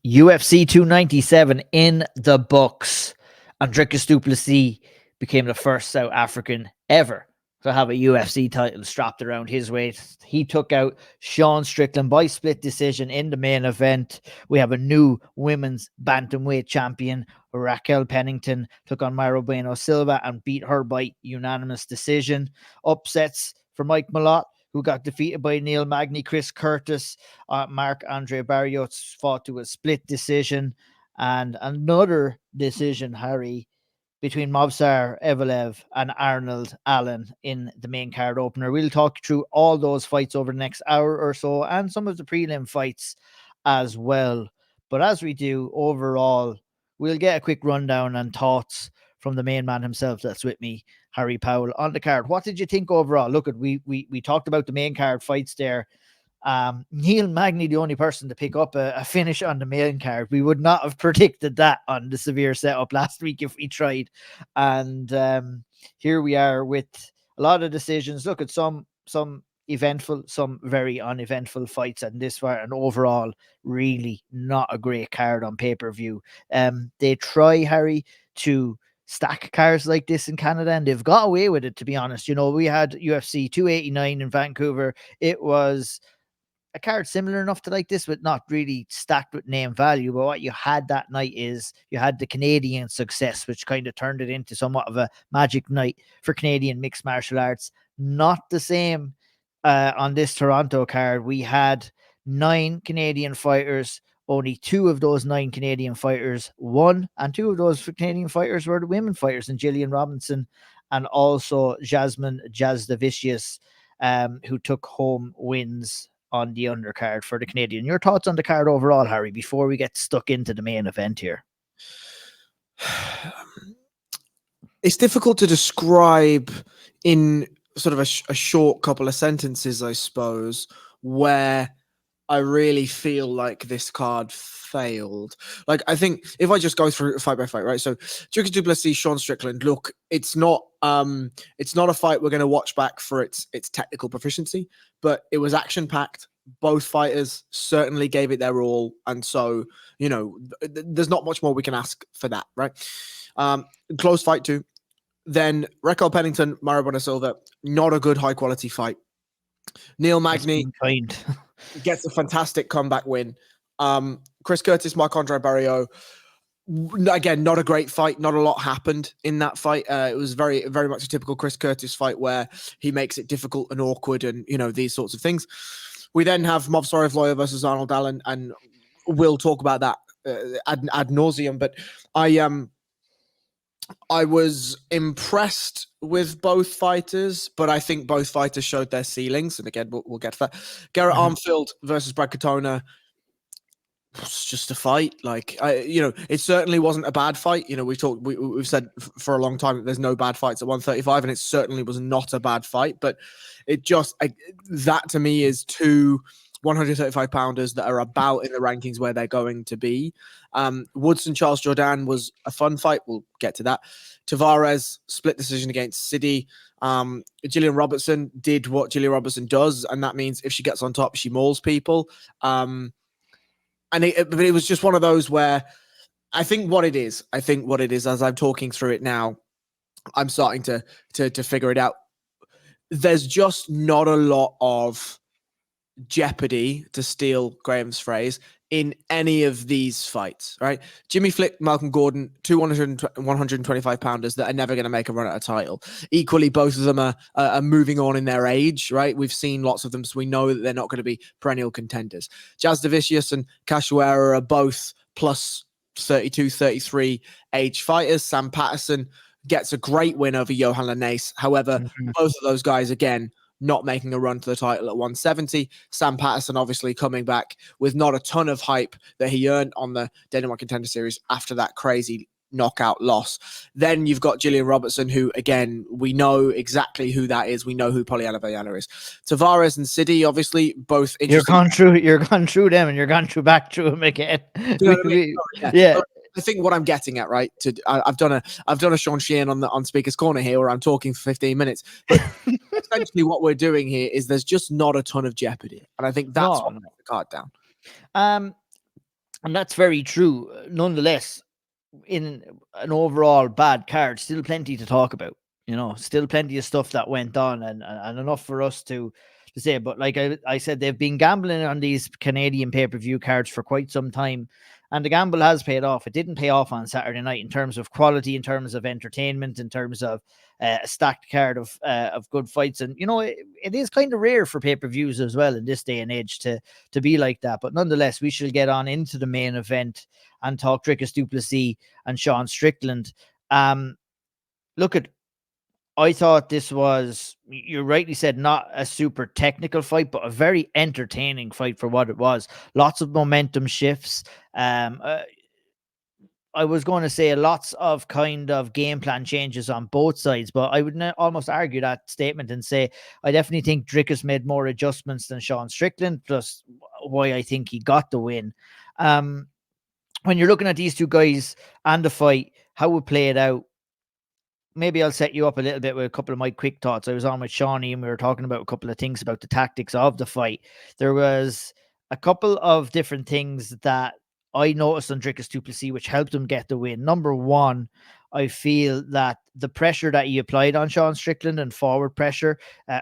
UFC 297 in the books, and Dricus Du Plessis became the first South African ever to have a UFC title strapped around his waist. He took out Sean Strickland by split decision in the main event. We have a new women's bantamweight champion. Raquel Pennington took on Mayra Bueno Silva and beat her by unanimous decision. Upsets for Mike Malott, who got defeated by Neil Magny. Chris Curtis, Marc-Andre Barriault fought to a split decision. And another decision, Harry, between Movsar Evloev and Arnold Allen in the main card opener. We'll talk through all those fights over the next hour or so, and some of the prelim fights as well. But as we do, overall, we'll get a quick rundown and thoughts from the main man himself that's with me, Harry Powell, on the card. What did you think overall? Look, we talked about the main card fights there. Neil Magny, the only person to pick up a finish on the main card. We would not have predicted that on the Severe setup last week if we tried. And here we are with a lot of decisions. Look at some eventful, some very uneventful fights and this far, and overall really not a great card on pay-per-view. They try, Harry, to stack cards like this in Canada, and they've got away with it, to be honest. You know, we had UFC 289 in Vancouver. It was a card similar enough to like this, but not really stacked with name value. But what you had that night is you had the Canadian success, which kind of turned it into somewhat of a magic night for Canadian mixed martial arts. Not the same on this Toronto card. We had 9 Canadian fighters. Only 2 of those 9 Canadian fighters won, and 2 of those Canadian fighters were the women fighters, and Gillian Robertson and also Jasmine Jasudavicius, who took home wins on the undercard for the Canadian. Your thoughts on the card overall, Harry, before we get stuck into the main event here? It's difficult to describe in sort of a short couple of sentences, I suppose, where I really feel like this card failed. Like, I think if I just go through fight by fight, right? So Dricus Du Plessis, Sean Strickland, look, it's not a fight we're going to watch back for its technical proficiency, but it was action packed. Both fighters certainly gave it their all. And so, you know, there's not much more we can ask for that, right? Close fight too. Then Raquel Pennington, Mayra Bueno Silva, not a good high quality fight. Neil Magny gets a fantastic comeback win. Chris Curtis, Marc-Andre Barriault, again, not a great fight. Not a lot happened in that fight. It was very, very much a typical Chris Curtis fight where he makes it difficult and awkward and, you know, these sorts of things. We then have Movsar Evloev versus Arnold Allen, and we'll talk about that ad nauseum. But I was impressed with both fighters, but I think both fighters showed their ceilings. And again, we'll get to that. Garrett Armfield versus Brad Katona. It's just a fight. Like, it certainly wasn't a bad fight. You know, we've said for a long time that there's no bad fights at 135, and it certainly was not a bad fight. But it just that to me is 2 135 pounders that are about in the rankings where they're going to be. Woodson, Charles Jourdain was a fun fight. We'll get to that. Taveras split decision against Sidey. Gillian Robertson did what Gillian Robertson does, and that means if she gets on top, she mauls people. But it was just one of those where I think what it is, as I'm talking through it now, I'm starting to figure it out. There's just not a lot of jeopardy, to steal Graham's phrase, in any of these fights, right? Jimmy Flick, Malcolm Gordon, 125 pounders that are never going to make a run at a title. Equally, both of them are moving on in their age, right? We've seen lots of them, so we know that they're not going to be perennial contenders. Jasudavicius and Cachoeira are both plus 32, 33 age fighters. Sam Patterson gets a great win over Yohan Lainasse. However, both of those guys, again, not making a run to the title at 170. Sam Patterson obviously coming back with not a ton of hype that he earned on the Dana White Contender Series after that crazy knockout loss. Then you've got Gillian Robertson, who, again, we know exactly who that is. We know who Polyana Viana is. Taveras and Sidey, obviously, both interesting. You're gone through them, and you're gone back through them again. You know what I mean? Yeah. I think what I'm getting at, right? I've done a Sean Strickland on Speaker's Corner here, where I'm talking for 15 minutes. But essentially, what we're doing here is there's just not a ton of jeopardy, and I think that's what makes the card down. And that's very true. Nonetheless, in an overall bad card, still plenty to talk about. Still plenty of stuff that went on, and enough for us to say. But like I said, they've been gambling on these Canadian pay-per-view cards for quite some time, and the gamble has paid off. It didn't pay off on Saturday night in terms of quality, in terms of entertainment, in terms of a stacked card of good fights. And it is kind of rare for pay-per-views as well in this day and age to be like that. But nonetheless, we shall get on into the main event and talk Dricus Du Plessis and Sean Strickland. I thought this was, you rightly said, not a super technical fight, but a very entertaining fight for what it was. Lots of momentum shifts. I was going to say lots of kind of game plan changes on both sides, but I would almost argue that statement and say I definitely think Dricus made more adjustments than Sean Strickland, plus why I think he got the win. When you're looking at these two guys and the fight, how it played out, maybe I'll set you up a little bit with a couple of my quick thoughts. I was on with Shawnee and we were talking about a couple of things about the tactics of the fight. There was a couple of different things that I noticed on Dricus Du Plessis, which helped him get the win. Number one, I feel that the pressure that he applied on Sean Strickland and forward pressure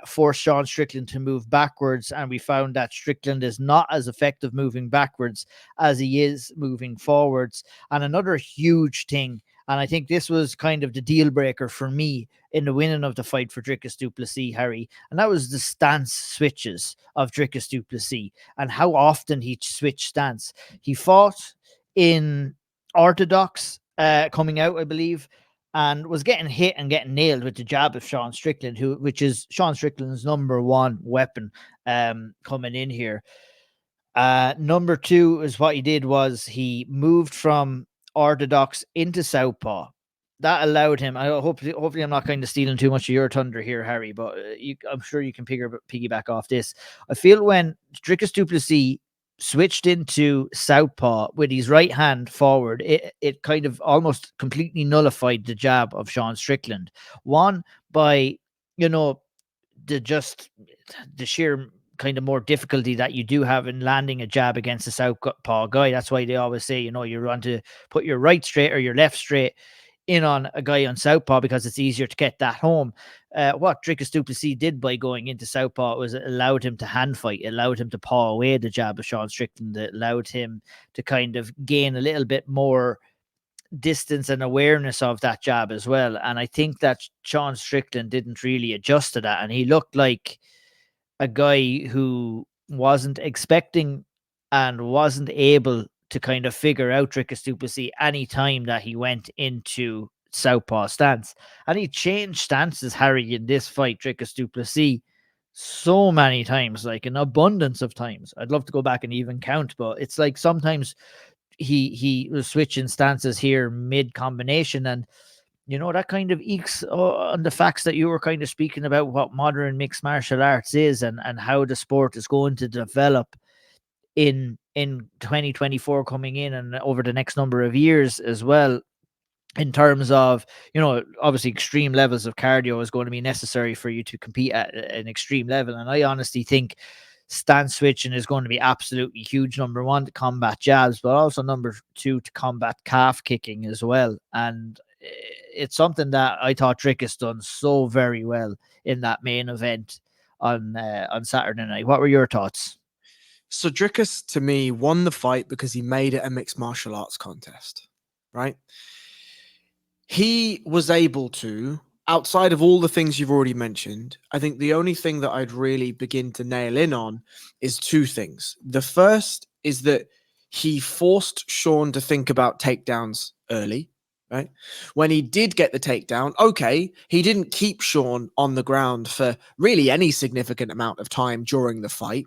forced Sean Strickland to move backwards. And we found that Strickland is not as effective moving backwards as he is moving forwards. And another huge thing, and I think this was kind of the deal breaker for me in the winning of the fight for Dricus Du Plessis, Harry, and that was the stance switches of Dricus Du Plessis and how often he switched stance. He fought in orthodox coming out, I believe, and was getting hit and getting nailed with the jab of Sean Strickland, which is Sean Strickland's number one weapon coming in here. Number two is what he did was he moved from orthodox into southpaw. That allowed him. Hopefully I'm not kind of stealing too much of your thunder here, Harry, but I'm sure you can piggyback off this. I feel when Dricus Du Plessis switched into southpaw with his right hand forward, it kind of almost completely nullified the jab of Sean Strickland. One, by the sheer kind of more difficulty that you do have in landing a jab against a southpaw guy. That's why they always say, you want to put your right straight or your left straight in on a guy on southpaw because it's easier to get that home. What Dricus Du Plessis did by going into southpaw was it allowed him to hand fight. It allowed him to paw away the jab of Sean Strickland. It allowed him to kind of gain a little bit more distance and awareness of that jab as well. And I think that Sean Strickland didn't really adjust to that. And he looked like a guy who wasn't expecting and wasn't able to kind of figure out Dricus Du Plessis any time that he went into southpaw stance. And he changed stances, Harry, in this fight, Dricus Du Plessis, so many times, like an abundance of times. I'd love to go back and even count, but it's like sometimes he was switching stances here mid-combination, and that kind of ekes on the facts that you were kind of speaking about what modern mixed martial arts is and how the sport is going to develop in 2024 coming in and over the next number of years as well, in terms of, obviously extreme levels of cardio is going to be necessary for you to compete at an extreme level. And I honestly think stance switching is going to be absolutely huge. Number one, to combat jabs, but also number two, to combat calf kicking as well. And it's something that I thought Dricus done so very well in that main event on Saturday night. What were your thoughts? So Dricus, to me, won the fight because he made it a mixed martial arts contest, right? He was able to, outside of all the things you've already mentioned, I think the only thing that I'd really begin to nail in on is two things. The first is that he forced Sean to think about takedowns early, right? When he did get the takedown, okay, he didn't keep Sean on the ground for really any significant amount of time during the fight,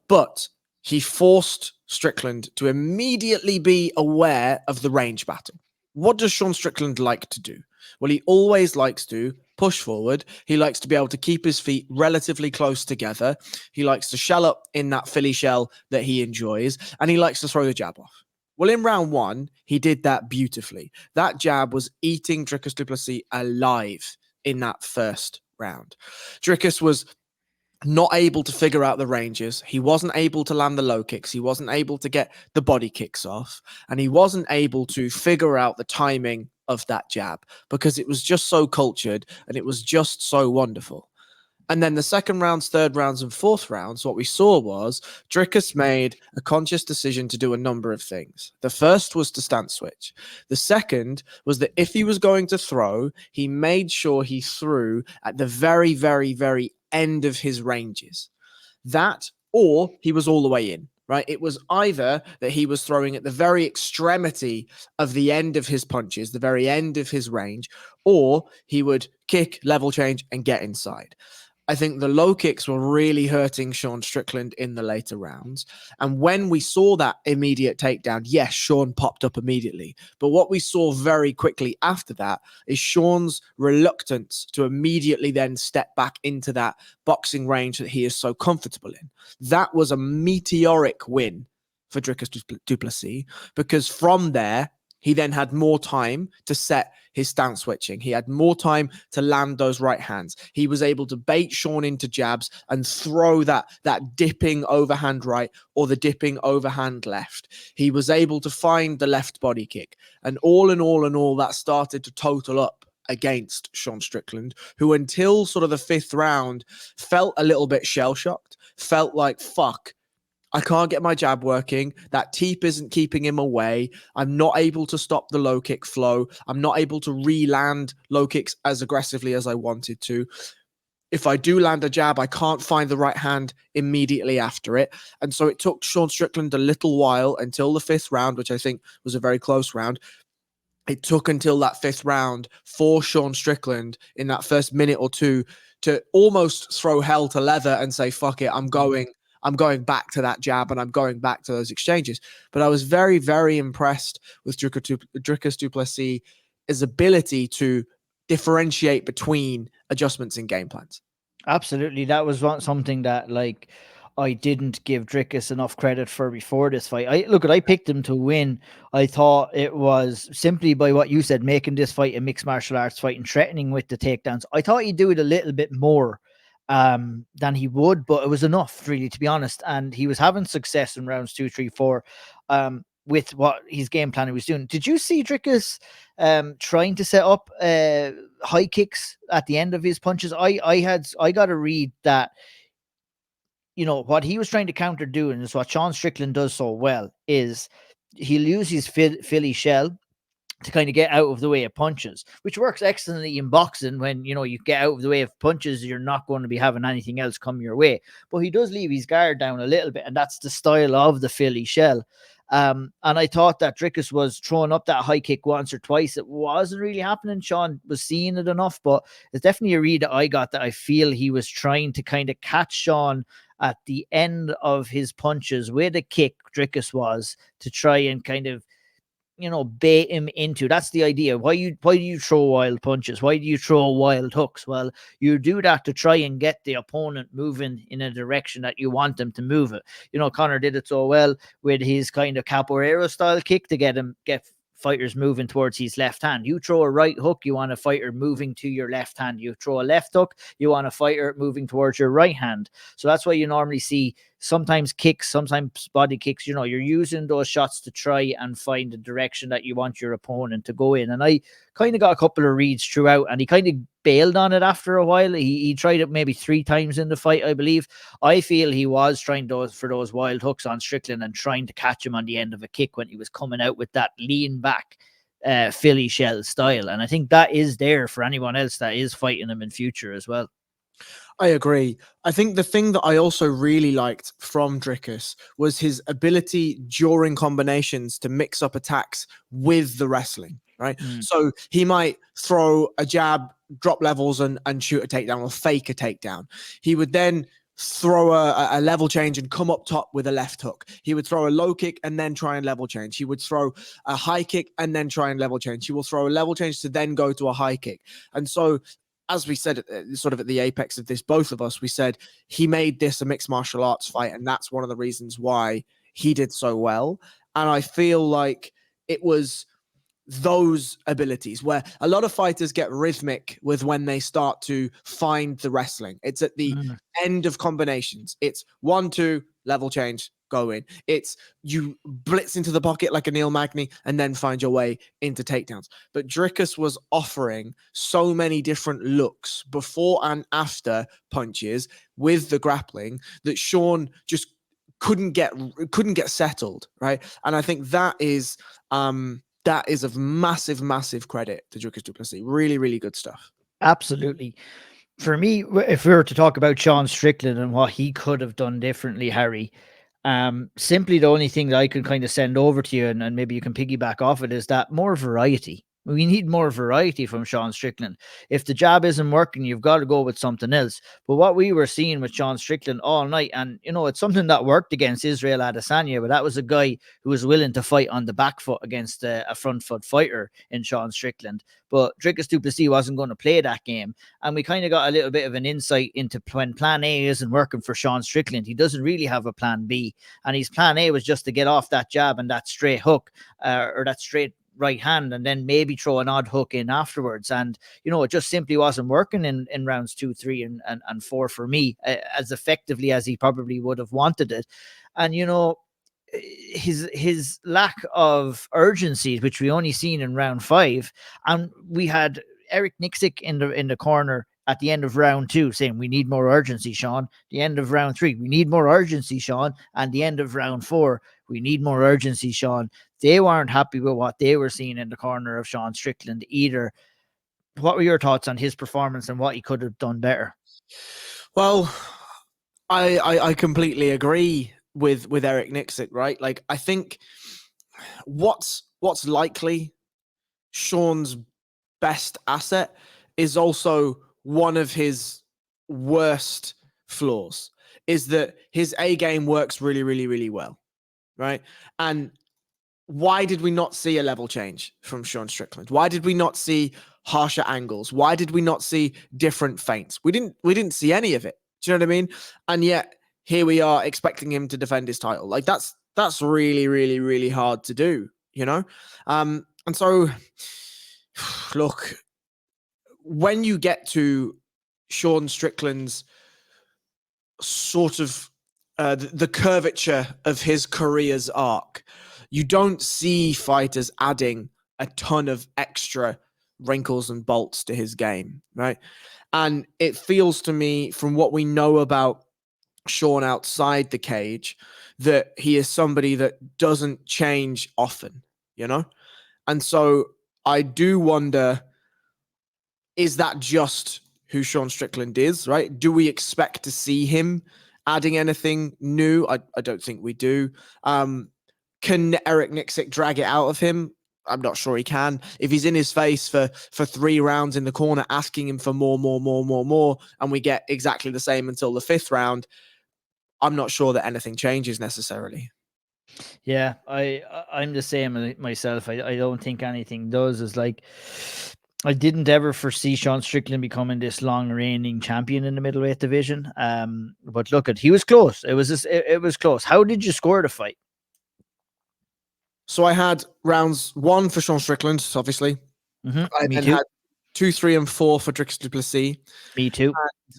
but he forced Strickland to immediately be aware of the range battle. What does Sean Strickland like to do? Well, he always likes to push forward. He likes to be able to keep his feet relatively close together. He likes to shell up in that Philly shell that he enjoys, and he likes to throw the jab off. Well, in round one, he did that beautifully. That jab was eating Dricus Du Plessis alive in that first round. Dricus was not able to figure out the ranges. He wasn't able to land the low kicks. He wasn't able to get the body kicks off. And he wasn't able to figure out the timing of that jab because it was just so cultured and it was just so wonderful. And then the second rounds, third rounds, and fourth rounds, what we saw was Dricus made a conscious decision to do a number of things. The first was to stance switch. The second was that if he was going to throw, he made sure he threw at the very, very, very end of his ranges. That, or he was all the way in. Right? It was either that he was throwing at the very extremity of the end of his punches, the very end of his range, or he would kick, level change, and get inside. I think the low kicks were really hurting Sean Strickland in the later rounds. And when we saw that immediate takedown, yes, Sean popped up immediately. But what we saw very quickly after that is Sean's reluctance to immediately then step back into that boxing range that he is so comfortable in. That was a meteoric win for Dricus Du Plessis, because from there, he then had more time to set his stance switching. He had more time to land those right hands. He was able to bait Sean into jabs and throw that dipping overhand right or the dipping overhand left. He was able to find the left body kick. And all in all, that started to total up against Sean Strickland, who until sort of the fifth round felt a little bit shell-shocked, felt like, fuck, I can't get my jab working. That teep isn't keeping him away. I'm not able to stop the low kick flow. I'm not able to re-land low kicks as aggressively as I wanted to. If I do land a jab, I can't find the right hand immediately after it. And so it took Sean Strickland a little while until the fifth round, which I think was a very close round. It took until that fifth round for Sean Strickland in that first minute or two to almost throw hell to leather and say, fuck it, I'm going back to that jab and I'm going back to those exchanges. But I was very, very impressed with Dricus Du Plessis' ability to differentiate between adjustments in game plans. Absolutely. That was something that, like, I didn't give Dricus enough credit for before this fight. I picked him to win. I thought it was simply by what you said, making this fight a mixed martial arts fight and threatening with the takedowns. I thought he'd do it a little bit more than he would, but it was enough, really, to be honest. And he was having success in rounds 2, 3, 4 with what his game plan he was doing. Did you see Dricus trying to set up high kicks at the end of his punches? I got to read that, you know, what he was trying to counter doing is what Sean Strickland does so well, is he'll use his Philly shell to kind of get out of the way of punches, which works excellently in boxing. When, you know, you get out of the way of punches, you're not going to be having anything else come your way. But he does leave his guard down a little bit, and that's the style of the Philly shell. And I thought that Dricus was throwing up that high kick once or twice. It wasn't really happening. Sean was seeing it enough, but it's definitely a read that I got, that I feel he was trying to kind of catch Sean at the end of his punches with a kick. Dricus was to try and kind of, you know, bait him into. That's the idea. Why do you throw wild punches? Why do you throw wild hooks? Well, you do that to try and get the opponent moving in a direction that you want them to move it. You know, Conor did it so well with his kind of capoeira style kick to get fighters moving towards his left hand. You throw a right hook, you want a fighter moving to your left hand. You throw a left hook, you want a fighter moving towards your right hand. So that's why you normally see sometimes kicks, sometimes body kicks. You know, you're using those shots to try and find the direction that you want your opponent to go in. And I kind of got a couple of reads throughout, and he kind of bailed on it after a while. He tried it maybe 3 times in the fight, I believe. I feel he was trying for those wild hooks on Strickland and trying to catch him on the end of a kick when he was coming out with that lean back Philly shell style. And I think that is there for anyone else that is fighting him in future as well. I agree. I think the thing that I also really liked from Dricus was his ability during combinations to mix up attacks with the wrestling, right? So he might throw a jab, drop levels and shoot a takedown, or fake a takedown. He would then throw a level change and come up top with a left hook. He would throw a low kick and then try and level change. He would throw a high kick and then try and level change. He will throw a level change to then go to a high kick. And so, as we said, sort of at the apex of this, both of us, we said he made this a mixed martial arts fight. And that's one of the reasons why he did so well. And I feel like it was those abilities, where a lot of fighters get rhythmic with when they start to find the wrestling. It's at the end of combinations. It's 1-2, level change, go in. It's you blitz into the pocket like a Neil Magny and then find your way into takedowns. But Dricus was offering so many different looks before and after punches with the grappling that Sean just couldn't get settled, right? And I think that is of massive, massive credit to Dricus Du Plessis. Really, really good stuff. Absolutely. For me, if we were to talk about Sean Strickland and what he could have done differently, Harry, simply the only thing that I could kind of send over to you, and maybe you can piggyback off it, is that more variety. We need more variety from Sean Strickland. If the jab isn't working, you've got to go with something else. But what we were seeing with Sean Strickland all night, and it's something that worked against Israel Adesanya, but that was a guy who was willing to fight on the back foot against a front foot fighter in Sean Strickland. But Dricus Du Plessis wasn't going to play that game. And we kind of got a little bit of an insight into when plan A isn't working for Sean Strickland. He doesn't really have a plan B. And his plan A was just to get off that jab and that straight hook, or that straight right hand, and then maybe throw an odd hook in afterwards. And it just simply wasn't working in rounds 2, 3, and 4 for me, as effectively as he probably would have wanted it. And his lack of urgency, which we only seen in round 5, and we had Eric Nixick in the corner at the end of round 2 saying, we need more urgency, Sean. The end of round 3, we need more urgency, Sean. And the end of round 4, we need more urgency, Sean. They weren't happy with what they were seeing in the corner of Sean Strickland either. What were your thoughts on his performance and what he could have done better? Well, I completely agree with Eric Nixick, right? Like, I think what's likely Sean's best asset is also one of his worst flaws, is that his A game works really, really, really well, right? And why did we not see a level change from Sean Strickland? Why did we not see harsher angles? Why did we not see different feints? We didn't see any of it. Do you know what I mean? And yet here we are expecting him to defend his title. Like, that's really, really, really hard to do, And so, look, when you get to Sean Strickland's sort of the curvature of his career's arc, you don't see fighters adding a ton of extra wrinkles and bolts to his game, right? And it feels to me, from what we know about Sean outside the cage, that he is somebody that doesn't change often, And so I do wonder, is that just who Sean Strickland is, right? Do we expect to see him adding anything new? I don't think we do. Can Eric Nixick drag it out of him? I'm not sure he can. If he's in his face for 3 rounds in the corner, asking him for more, and we get exactly the same until the 5th round, I'm not sure that anything changes necessarily. Yeah, I'm the same myself. I don't think anything does. Is like, I didn't ever foresee Sean Strickland becoming this long reigning champion in the middleweight division. But look, he was close. It was close. How did you score the fight? So I had rounds 1 for Sean Strickland, obviously. I then had 2, 3, and 4 for Dricus Du Plessis. Me too.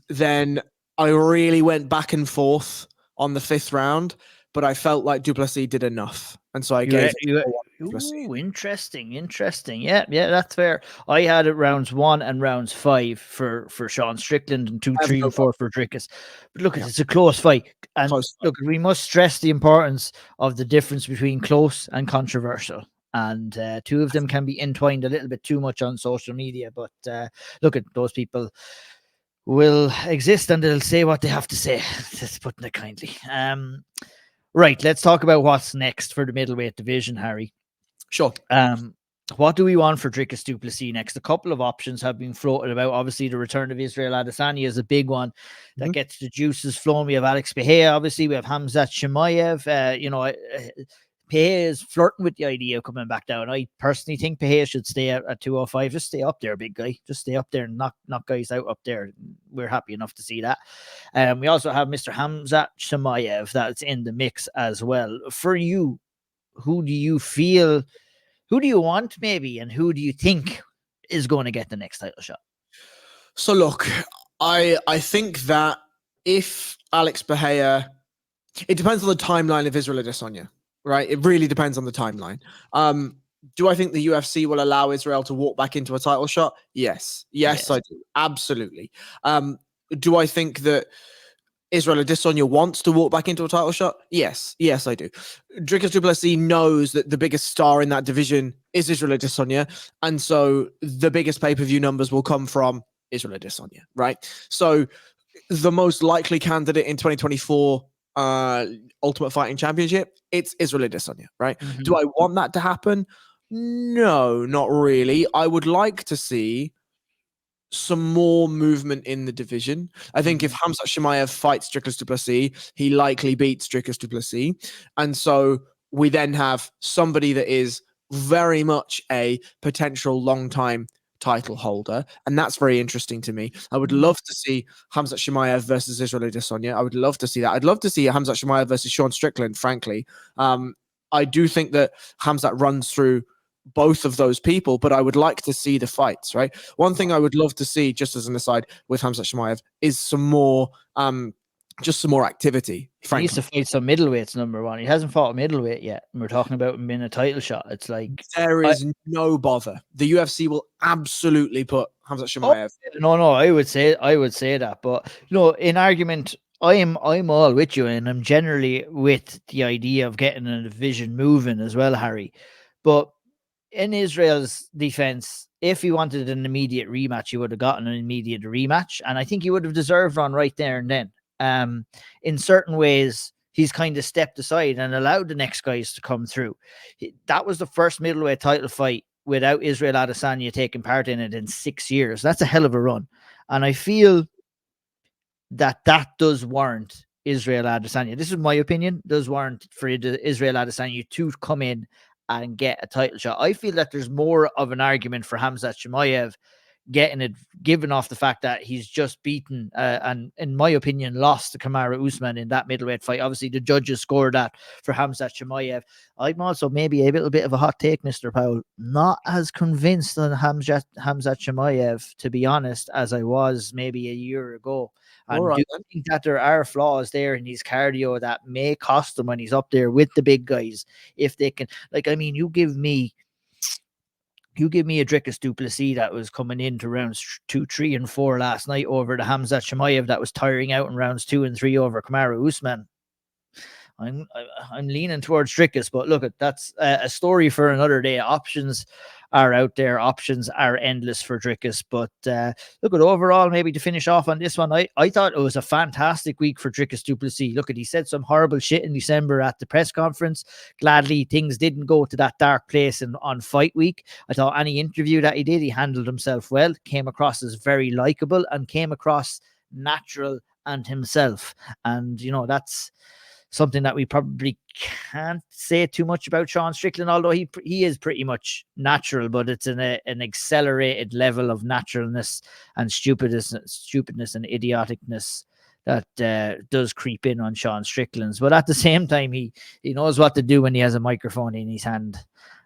And then I really went back and forth on the 5th round, but I felt like Du Plessis did enough, and so I gave it. Ooh, interesting. Yeah, that's fair. I had it rounds 1 and rounds 5 for Sean Strickland, and 2, 3, and 4 for Dricus. But look, it's a close fight, and look, we must stress the importance of the difference between close and controversial. And 2 of them can be entwined a little bit too much on social media. But look, at those people will exist, and they'll say what they have to say. Just putting it kindly. Right, let's talk about what's next for the middleweight division, Harry. Sure. What do we want for Dricus Du Plessis next? A couple of options have been floated about. Obviously, the return of Israel Adesanya is a big one that gets the juices flowing. We have Alex Pereira, obviously. We have Khamzat Chimaev. Pereira is flirting with the idea of coming back down. I personally think Pereira should stay at 205. Just stay up there, big guy. Just stay up there and knock guys out up there. We're happy enough to see that. We also have Mr. Khamzat Chimaev that's in the mix as well. For you, who do you feel Who do you want, maybe, and who do you think is going to get the next title shot? So look, I think that if Alex Bahia, it depends on the timeline of Israel Adesanya, right? It really depends on the timeline. Do I think the UFC will allow Israel to walk back into a title shot? Yes, I do. Absolutely. Do I think that Israel Adesanya wants to walk back into a title shot? Yes, I do. Dricus Du Plessis knows that the biggest star in that division is Israel Adesanya, and so the biggest pay-per-view numbers will come from Israel Adesanya, right? So the most likely candidate in 2024 Ultimate Fighting Championship, it's Israel Adesanya, right? Mm-hmm. Do I want that to happen? No, not really. I would like to see some more movement in the division. I think if Khamzat Chimaev fights Dricus Du Plessis, he likely beats Dricus Du Plessis. And so we then have somebody that is very much a potential long-time title holder. And that's very interesting to me. I would love to see Khamzat Chimaev versus Israel Adesanya. I would love to see that. I'd love to see Khamzat Chimaev versus Sean Strickland, frankly. I do think that Khamzat runs through both of those people, but I would like to see the fights, right? One thing I would love to see, just as an aside, with Khamzat Chimaev is some more activity. He needs to fight some middleweights, number one. He hasn't fought a middleweight yet. And we're talking about him in a title shot. It's like there is no bother. The UFC will absolutely put Khamzat Chimaev. No, I would say that. But in argument, I'm all with you, and I'm generally with the idea of getting a division moving as well, Harry. But in Israel's defense, if he wanted an immediate rematch, he would have gotten an immediate rematch. And I think he would have deserved one right there and then. In certain ways, he's kind of stepped aside and allowed the next guys to come through. That was the first middleweight title fight without Israel Adesanya taking part in it in 6 years. That's a hell of a run. And I feel that does warrant Israel Adesanya. This is my opinion. Does warrant for Israel Adesanya to come in and get a title shot. I feel that there's more of an argument for Khamzat Chimaev getting it, given off the fact that he's just beaten and, in my opinion, lost to Kamaru Usman in that middleweight fight. Obviously, the judges scored that for Khamzat Chimaev. I'm also maybe a little bit of a hot take, Mr. Powell. Not as convinced on Khamzat Chimaev, to be honest, as I was maybe a year ago. And do you think that there are flaws there in his cardio that may cost him when he's up there with the big guys? If they can, you give me a Dricus Du Plessis that was coming into rounds 2, 3, and 4 last night over the Khamzat Chimaev that was tiring out in rounds 2 and 3 over Kamaru Usman. I'm leaning towards Dricus, but look, that's a story for another day. Options are out there. Options are endless for Dricus. But look, overall, maybe to finish off on this one, I thought it was a fantastic week for Dricus Du Plessis. Look, he said some horrible shit in December at the press conference. Gladly, things didn't go to that dark place on fight week. I thought any interview that he did, he handled himself well, came across as very likable, and came across natural and himself. And, that's something that we probably can't say too much about Sean Strickland, although he is pretty much natural, but it's an accelerated level of naturalness and stupidness and idioticness that does creep in on Sean Strickland's. But at the same time, he knows what to do when he has a microphone in his hand.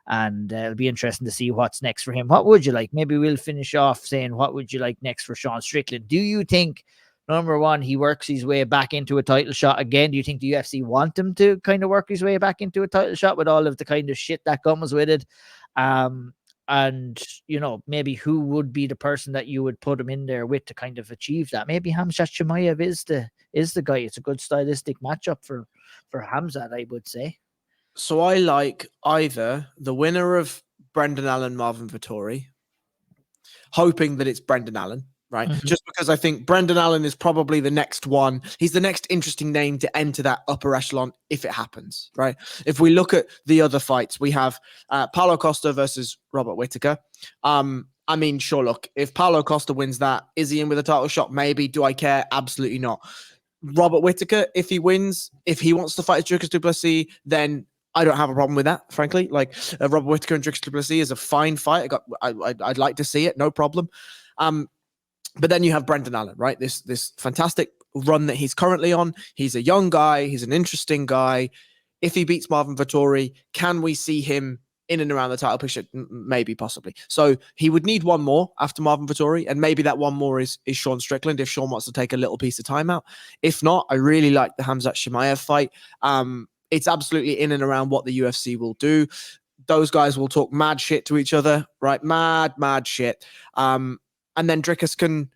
And it'll be interesting to see what's next for him. What would you like? Maybe we'll finish off saying, what would you like next for Sean Strickland? Do you think, number one, he works his way back into a title shot again? Do you think the UFC want him to kind of work his way back into a title shot with all of the kind of shit that comes with it? And, maybe who would be the person that you would put him in there with to kind of achieve that? Maybe Khamzat Chimaev is the guy. It's a good stylistic matchup for Khamzat, I would say. So I like either the winner of Brendan Allen, Marvin Vettori, hoping that it's Brendan Allen, right? Mm-hmm. Just because I think Brendan Allen is probably the next one. He's the next interesting name to enter that upper echelon if it happens, right? If we look at the other fights, we have Paulo Costa versus Robert Whittaker. Sure, look, if Paulo Costa wins that, is he in with a title shot? Maybe. Do I care? Absolutely not. Robert Whittaker, if he wins, if he wants to fight Dricus Du Plessis, then I don't have a problem with that, frankly. Like Robert Whittaker and Dricus Du Plessis is a fine fight. I'd like to see it, no problem. But then you have Brendan Allen, right? This fantastic run that he's currently on. He's a young guy. He's an interesting guy. If he beats Marvin Vettori, can we see him in and around the title picture, maybe, possibly. So he would need one more after Marvin Vettori, and maybe that one more is Sean Strickland if Sean wants to take a little piece of time out. If not, I really like the Khamzat Chimaev fight. It's absolutely in and around what the UFC will do. Those guys will talk mad shit to each other, right? Mad shit. And then Dricus can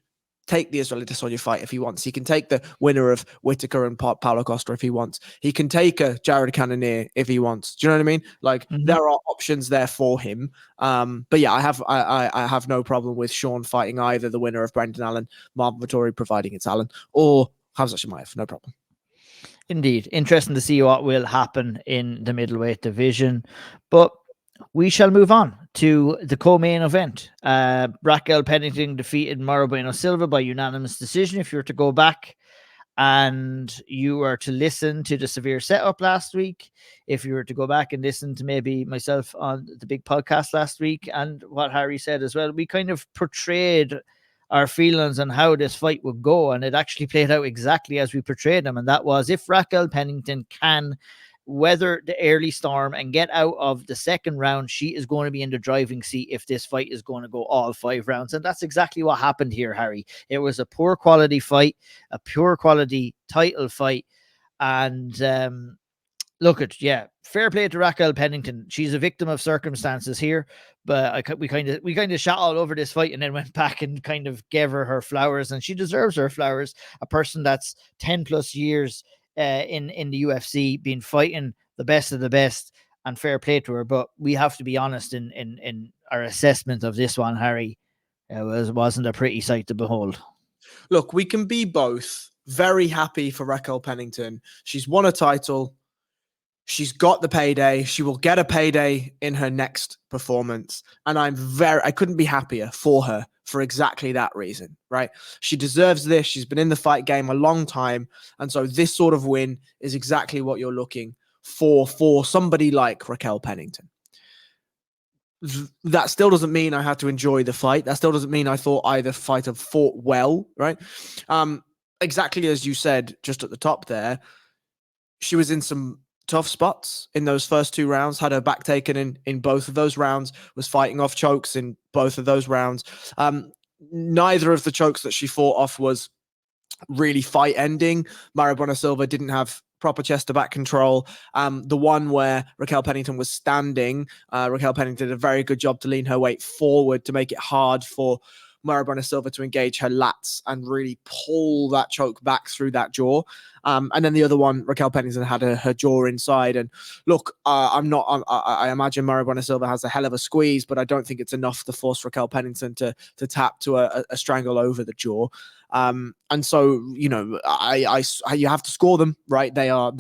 take the Israel Adesanya fight if he wants. He can take the winner of Whittaker and Paulo Costa if he wants. He can take a Jared Cannonier if he wants. Do you know what I mean? Like, there are options there for him. But yeah, I have no problem with Sean fighting either the winner of Brendan Allen, Marvin Vettori, providing it's Allen, or Khamzat Chimaev. No problem. Indeed. Interesting to see what will happen in the middleweight division. But we shall move on to the co-main event. Raquel Pennington defeated Mayra Bueno Silva by unanimous decision. If you were to go back and you were to listen to the Severe Setup last week, if you were to go back and listen to maybe myself on the big podcast last week and what Harry said as well, we kind of portrayed our feelings on how this fight would go, and it actually played out exactly as we portrayed them, and that was if Raquel Pennington can weather the early storm and get out of the second round, she is going to be in the driving seat if this fight is going to go all 5 rounds. And that's exactly what happened here, Harry. It was a poor quality fight, a pure quality title fight. And fair play to Raquel Pennington. She's a victim of circumstances here, but we kind of shot all over this fight and then went back and kind of gave her flowers, and she deserves her flowers. A person that's 10 plus years in the UFC, been fighting the best of the best, and fair play to her. But we have to be honest in our assessment of this one, Harry. It wasn't a pretty sight to behold. Look, we can be both very happy for Raquel Pennington. She's won a title. She's got the payday. She will get a payday in her next performance. And I couldn't be happier for her for exactly that reason, right? She deserves this. She's been in the fight game a long time. And so this sort of win is exactly what you're looking for somebody like Raquel Pennington. That still doesn't mean I had to enjoy the fight. That still doesn't mean I thought either fighter fought well, right? Exactly as you said just at the top there, she was in some tough spots in those first 2 rounds, had her back taken in both of those rounds, was fighting off chokes in both of those rounds. Neither of the chokes that she fought off was really fight ending. Mayra Bueno Silva didn't have proper chest to back control. The one where Raquel Pennington was standing, Raquel Pennington did a very good job to lean her weight forward to make it hard for Mayra Bueno Silva to engage her lats and really pull that choke back through that jaw. And then the other one, Raquel Pennington had her jaw inside. And look, I imagine Mayra Bueno Silva has a hell of a squeeze, but I don't think it's enough to force Raquel Pennington to tap to a strangle over the jaw. And so, you know, you have to score them, right? They are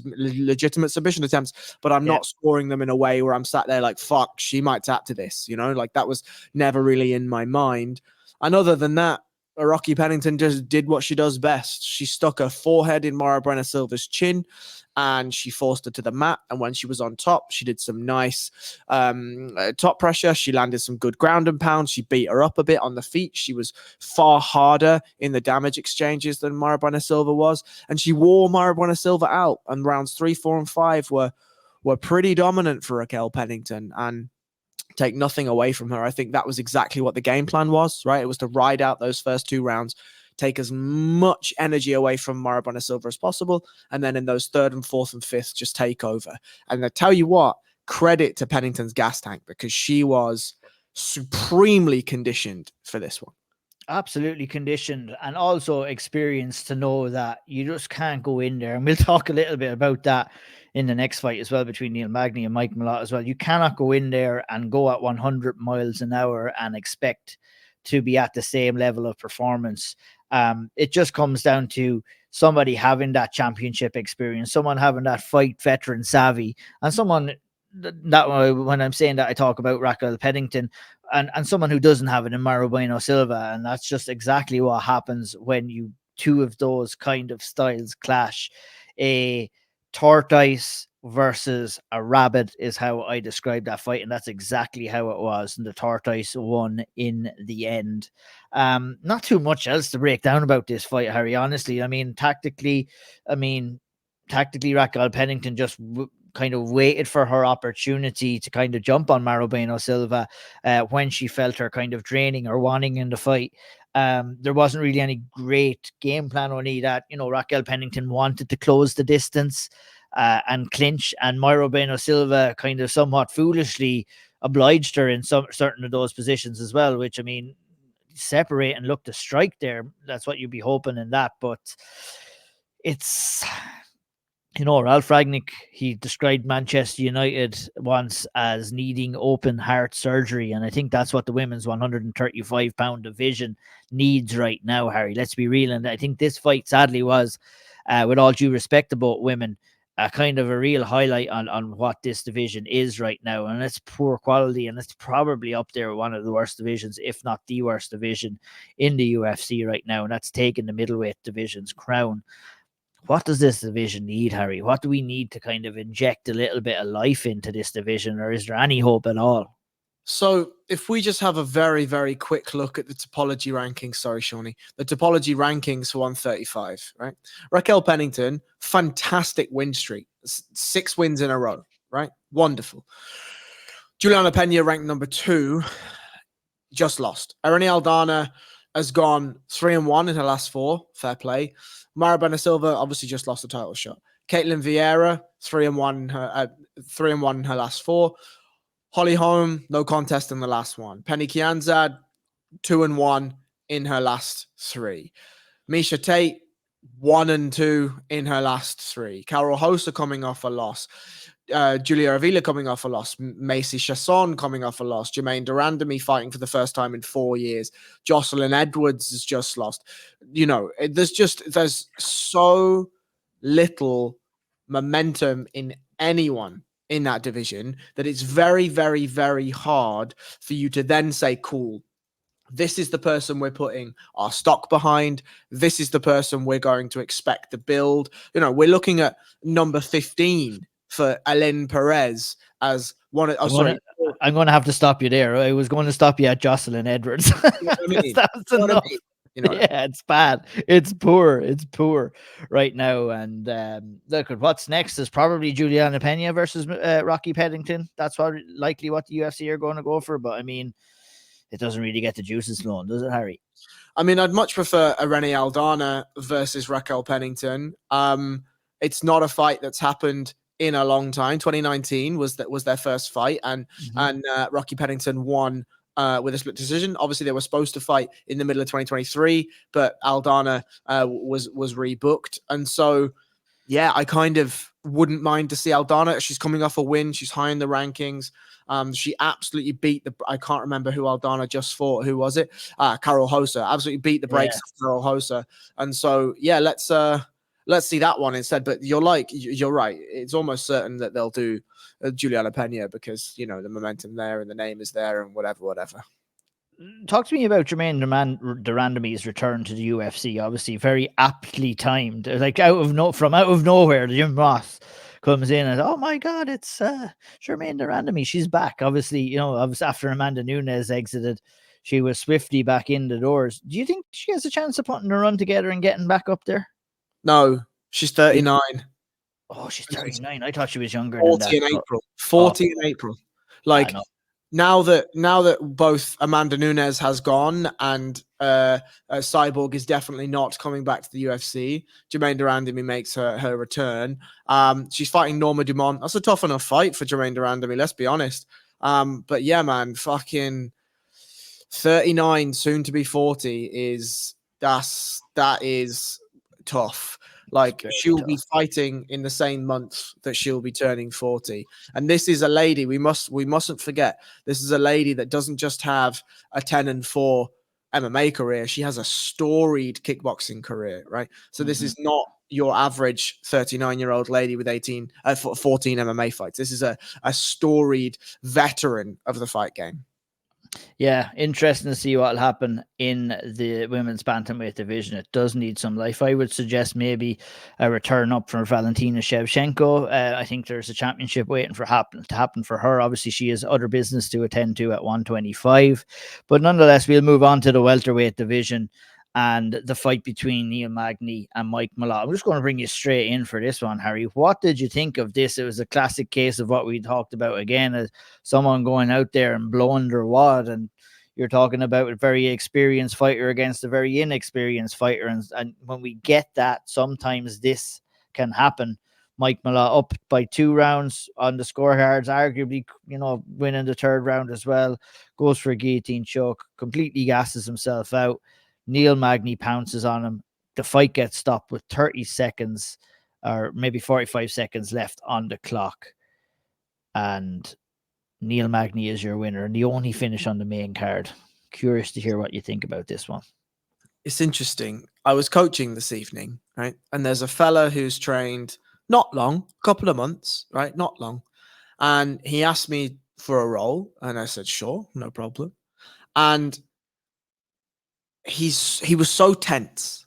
legitimate submission attempts, but I'm not scoring them in a way where I'm sat there like, fuck, she might tap to this, you know, like that was never really in my mind. And other than that, Rocky Pennington just did what she does best. She stuck her forehead in Mayra Bueno Silva's chin and she forced her to the mat. And when she was on top, she did some nice top pressure. She landed some good ground and pound. She beat her up a bit on the feet. She was far harder in the damage exchanges than Mayra Bueno Silva was. And she wore Mayra Bueno Silva out. And rounds 3, 4, and 5 were pretty dominant for Raquel Pennington. And take nothing away from her, I think that was exactly what the game plan was, right? It was to ride out those first 2 rounds, take as much energy away from Mayra Bueno Silva as possible, and then in those 3rd and 4th and 5th, just take over. And I tell you what, credit to Pennington's gas tank, because she was supremely conditioned for this one. Absolutely conditioned and also experienced to know that you just can't go in there. And we'll talk a little bit about that in the next fight as well between Neil Magny and Mike Malott as well. You cannot go in there and go at 100 miles an hour and expect to be at the same level of performance. It just comes down to somebody having that championship experience, someone having that fight veteran savvy, and someone that when I'm saying that, I talk about Raquel Pennington and someone who doesn't have it in Mayra Bueno Silva. And that's just exactly what happens when two of those kind of styles clash. A tortoise versus a rabbit is how I describe that fight, and that's exactly how it was, and the tortoise won in the end. Not too much else to break down about this fight, Harry, honestly. I mean, tactically Raquel Pennington just kind of waited for her opportunity to kind of jump on Mayra Bueno Silva when she felt her kind of draining or wanting in the fight. There wasn't really any great game plan, only that, Raquel Pennington wanted to close the distance and clinch, and Mayra Bueno Silva kind of somewhat foolishly obliged her in some certain of those positions as well, which, I mean, separate and look to strike there. That's what you'd be hoping in that, but it's... Ralph Ragnick, he described Manchester United once as needing open heart surgery, and I think that's what the women's 135-pound division needs right now, Harry. Let's be real, and I think this fight sadly was, with all due respect to both women, kind of a real highlight on what this division is right now, and it's poor quality, and it's probably up there with one of the worst divisions, if not the worst division in the UFC right now, and that's taking the middleweight division's crown. What does this division need, Harry? What do we need to kind of inject a little bit of life into this division, or is there any hope at all? So if we just have a very, very quick look at the topology rankings, sorry, Shawnee, the topology rankings for 135, right? Raquel Pennington, fantastic win streak, 6 wins in a row, right? Wonderful. Juliana Pena ranked number 2, just lost. Irene Aldana has gone 3-1 in her last 4, fair play. Mayra Bueno Silva obviously just lost the title shot. Caitlin Vieira, 3-1 in her last 4. Holly Holm, no contest in the last one. Penny Kianzad, 2-1 in her last 3. Misha Tate, 1-2 in her last 3. Carol Hosa coming off a loss. Julia Avila coming off a loss. Macy Chasson coming off a loss. Jermaine Durandamy fighting for the first time in 4 years. Jocelyn Edwards has just lost. There's so little momentum in anyone in that division that it's very, very, very hard for you to then say, cool, this is the person we're putting our stock behind. This is the person we're going to expect to build. We're looking at number 15 for Alen Perez as one. I'm going to have to stop you there. I was going to stop you at Jocelyn Edwards. That's enough. Yeah, it's bad. It's poor. It's poor right now. And look at what's next is probably Juliana Pena versus Rocky Pennington. That's likely what the UFC are going to go for. But I mean, it doesn't really get the juices flowing, does it, Harry? I mean, I'd much prefer Irene Aldana versus Raquel Pennington. It's not a fight that's happened in a long time. 2019 was their first fight, and Rocky Pennington won with a split decision. Obviously, they were supposed to fight in the middle of 2023, but Aldana was rebooked, and so yeah, I kind of wouldn't mind to see Aldana. She's coming off a win. She's high in the rankings. She absolutely beat I can't remember who Aldana just fought. Who was it? Carol Hosa. Absolutely beat the brakes of Carol Hosa, and so yeah, let's see that one instead. But you're right. It's almost certain that they'll do Juliana Pena because, the momentum there and the name is there and whatever. Talk to me about Jermaine Durandamy's return to the UFC. Obviously, very aptly timed. Like from out of nowhere, Jim Ross comes in and, oh my God, it's Jermaine Durandamy. She's back. Obviously, after Amanda Nunes exited, she was swiftly back in the doors. Do you think she has a chance of putting a run together and getting back up there? No, she's 39. Oh, she's 39. I thought she was younger 40 than that. In April. 40 in April. Like, now that both Amanda Nunes has gone and Cyborg is definitely not coming back to the UFC, Jermaine Durandamy makes her return. She's fighting Norma Dumont. That's a tough enough fight for Jermaine Durandamy, let's be honest. But yeah, man, fucking 39, soon to be 40 that is tough. Like, she'll be fighting in the same month that she'll be turning 40. And this is a lady, we mustn't forget, this is a lady that doesn't just have a 10-4 MMA career. She has a storied kickboxing career, right? So this is not your average 39-year-old lady with 14 MMA fights. This is a storied veteran of the fight game. Yeah, interesting to see what will happen in the women's bantamweight division. It does need some life. I would suggest maybe a return up for Valentina Shevchenko. I think there's a championship waiting to happen for her. Obviously, she has other business to attend to at 125. But nonetheless, we'll move on to the welterweight division. and the fight between Neil Magny and Mike Malott. I'm just going to bring you straight in for this one, Harry. What did you think of this? It was a classic case of what we talked about again, as someone going out there and blowing their wad, and you're talking about a very experienced fighter against a very inexperienced fighter. And when we get that, sometimes this can happen. Mike Malott up by 2 rounds on the scorecards, arguably, winning the 3rd round as well, goes for a guillotine choke, completely gasses himself out. Neil Magny pounces on him. The fight gets stopped with 30 seconds or maybe 45 seconds left on the clock. And Neil Magny is your winner, and the only finish on the main card. Curious to hear what you think about this one. It's interesting. I was coaching this evening, right? And there's a fella who's trained not long, a couple of months, right? Not long. And he asked me for a role, and I said, sure, no problem. And he was so tense,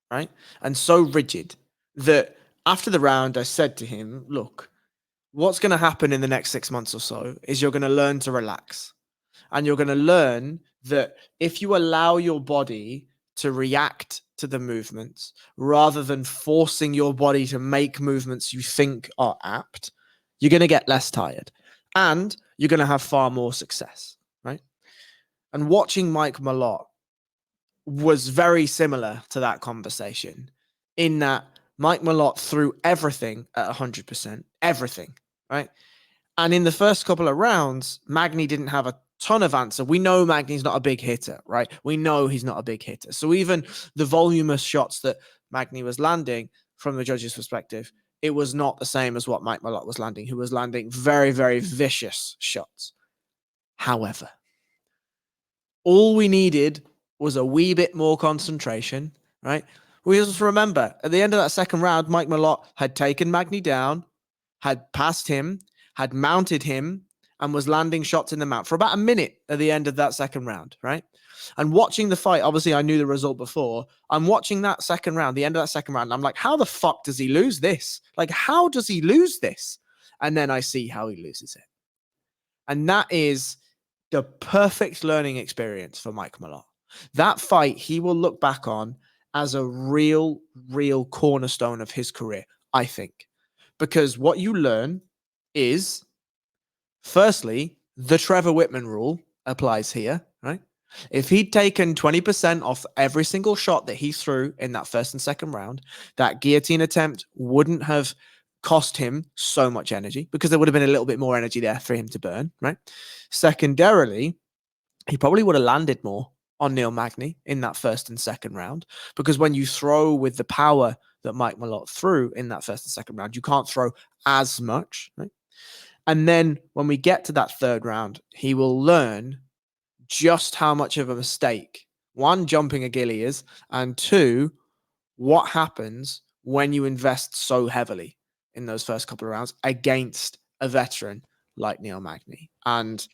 right? And so rigid that after the round, I said to him, look, what's going to happen in the next 6 months or so is you're going to learn to relax. And you're going to learn that if you allow your body to react to the movements rather than forcing your body to make movements you think are apt, you're going to get less tired and you're going to have far more success, right? And watching Mike Malott was very similar to that conversation, in that Mike Malott threw everything at 100%, everything, right? And in the first couple of rounds, Magny didn't have a ton of answer. We know Magny's not a big hitter, right? We know he's not a big hitter. So even the voluminous shots that Magny was landing, from the judge's perspective, it was not the same as what Mike Malott was landing, who was landing very, very vicious shots. However, all we needed was a wee bit more concentration, right? We just remember, at the end of that second round, Mike Malott had taken Magny down, had passed him, had mounted him, and was landing shots in the mount for about a minute at the end of that second round, right? And watching the fight, obviously I knew the result before. I'm watching that second round, the end of that second round, and I'm like, how the fuck does he lose this? Like, how does he lose this? And then I see how he loses it. And that is the perfect learning experience for Mike Malott. That fight, he will look back on as a real cornerstone of his career, I think. Because what you learn is, firstly, the Trevor Whitman rule applies here, right? If he'd taken 20% off every single shot that he threw in that first and second round, that guillotine attempt wouldn't have cost him so much energy, because there would have been a little bit more energy there for him to burn, right? Secondarily, he probably would have landed more on Neil Magny in that first and second round, because when you throw with the power that Mike Malott threw in that first and second round, you can't throw as much, right? And then when we get to that third round, he will learn just how much of a mistake, one, jumping a gilly is, and two, what happens when you invest so heavily in those first couple of rounds against a veteran like Neil Magny. And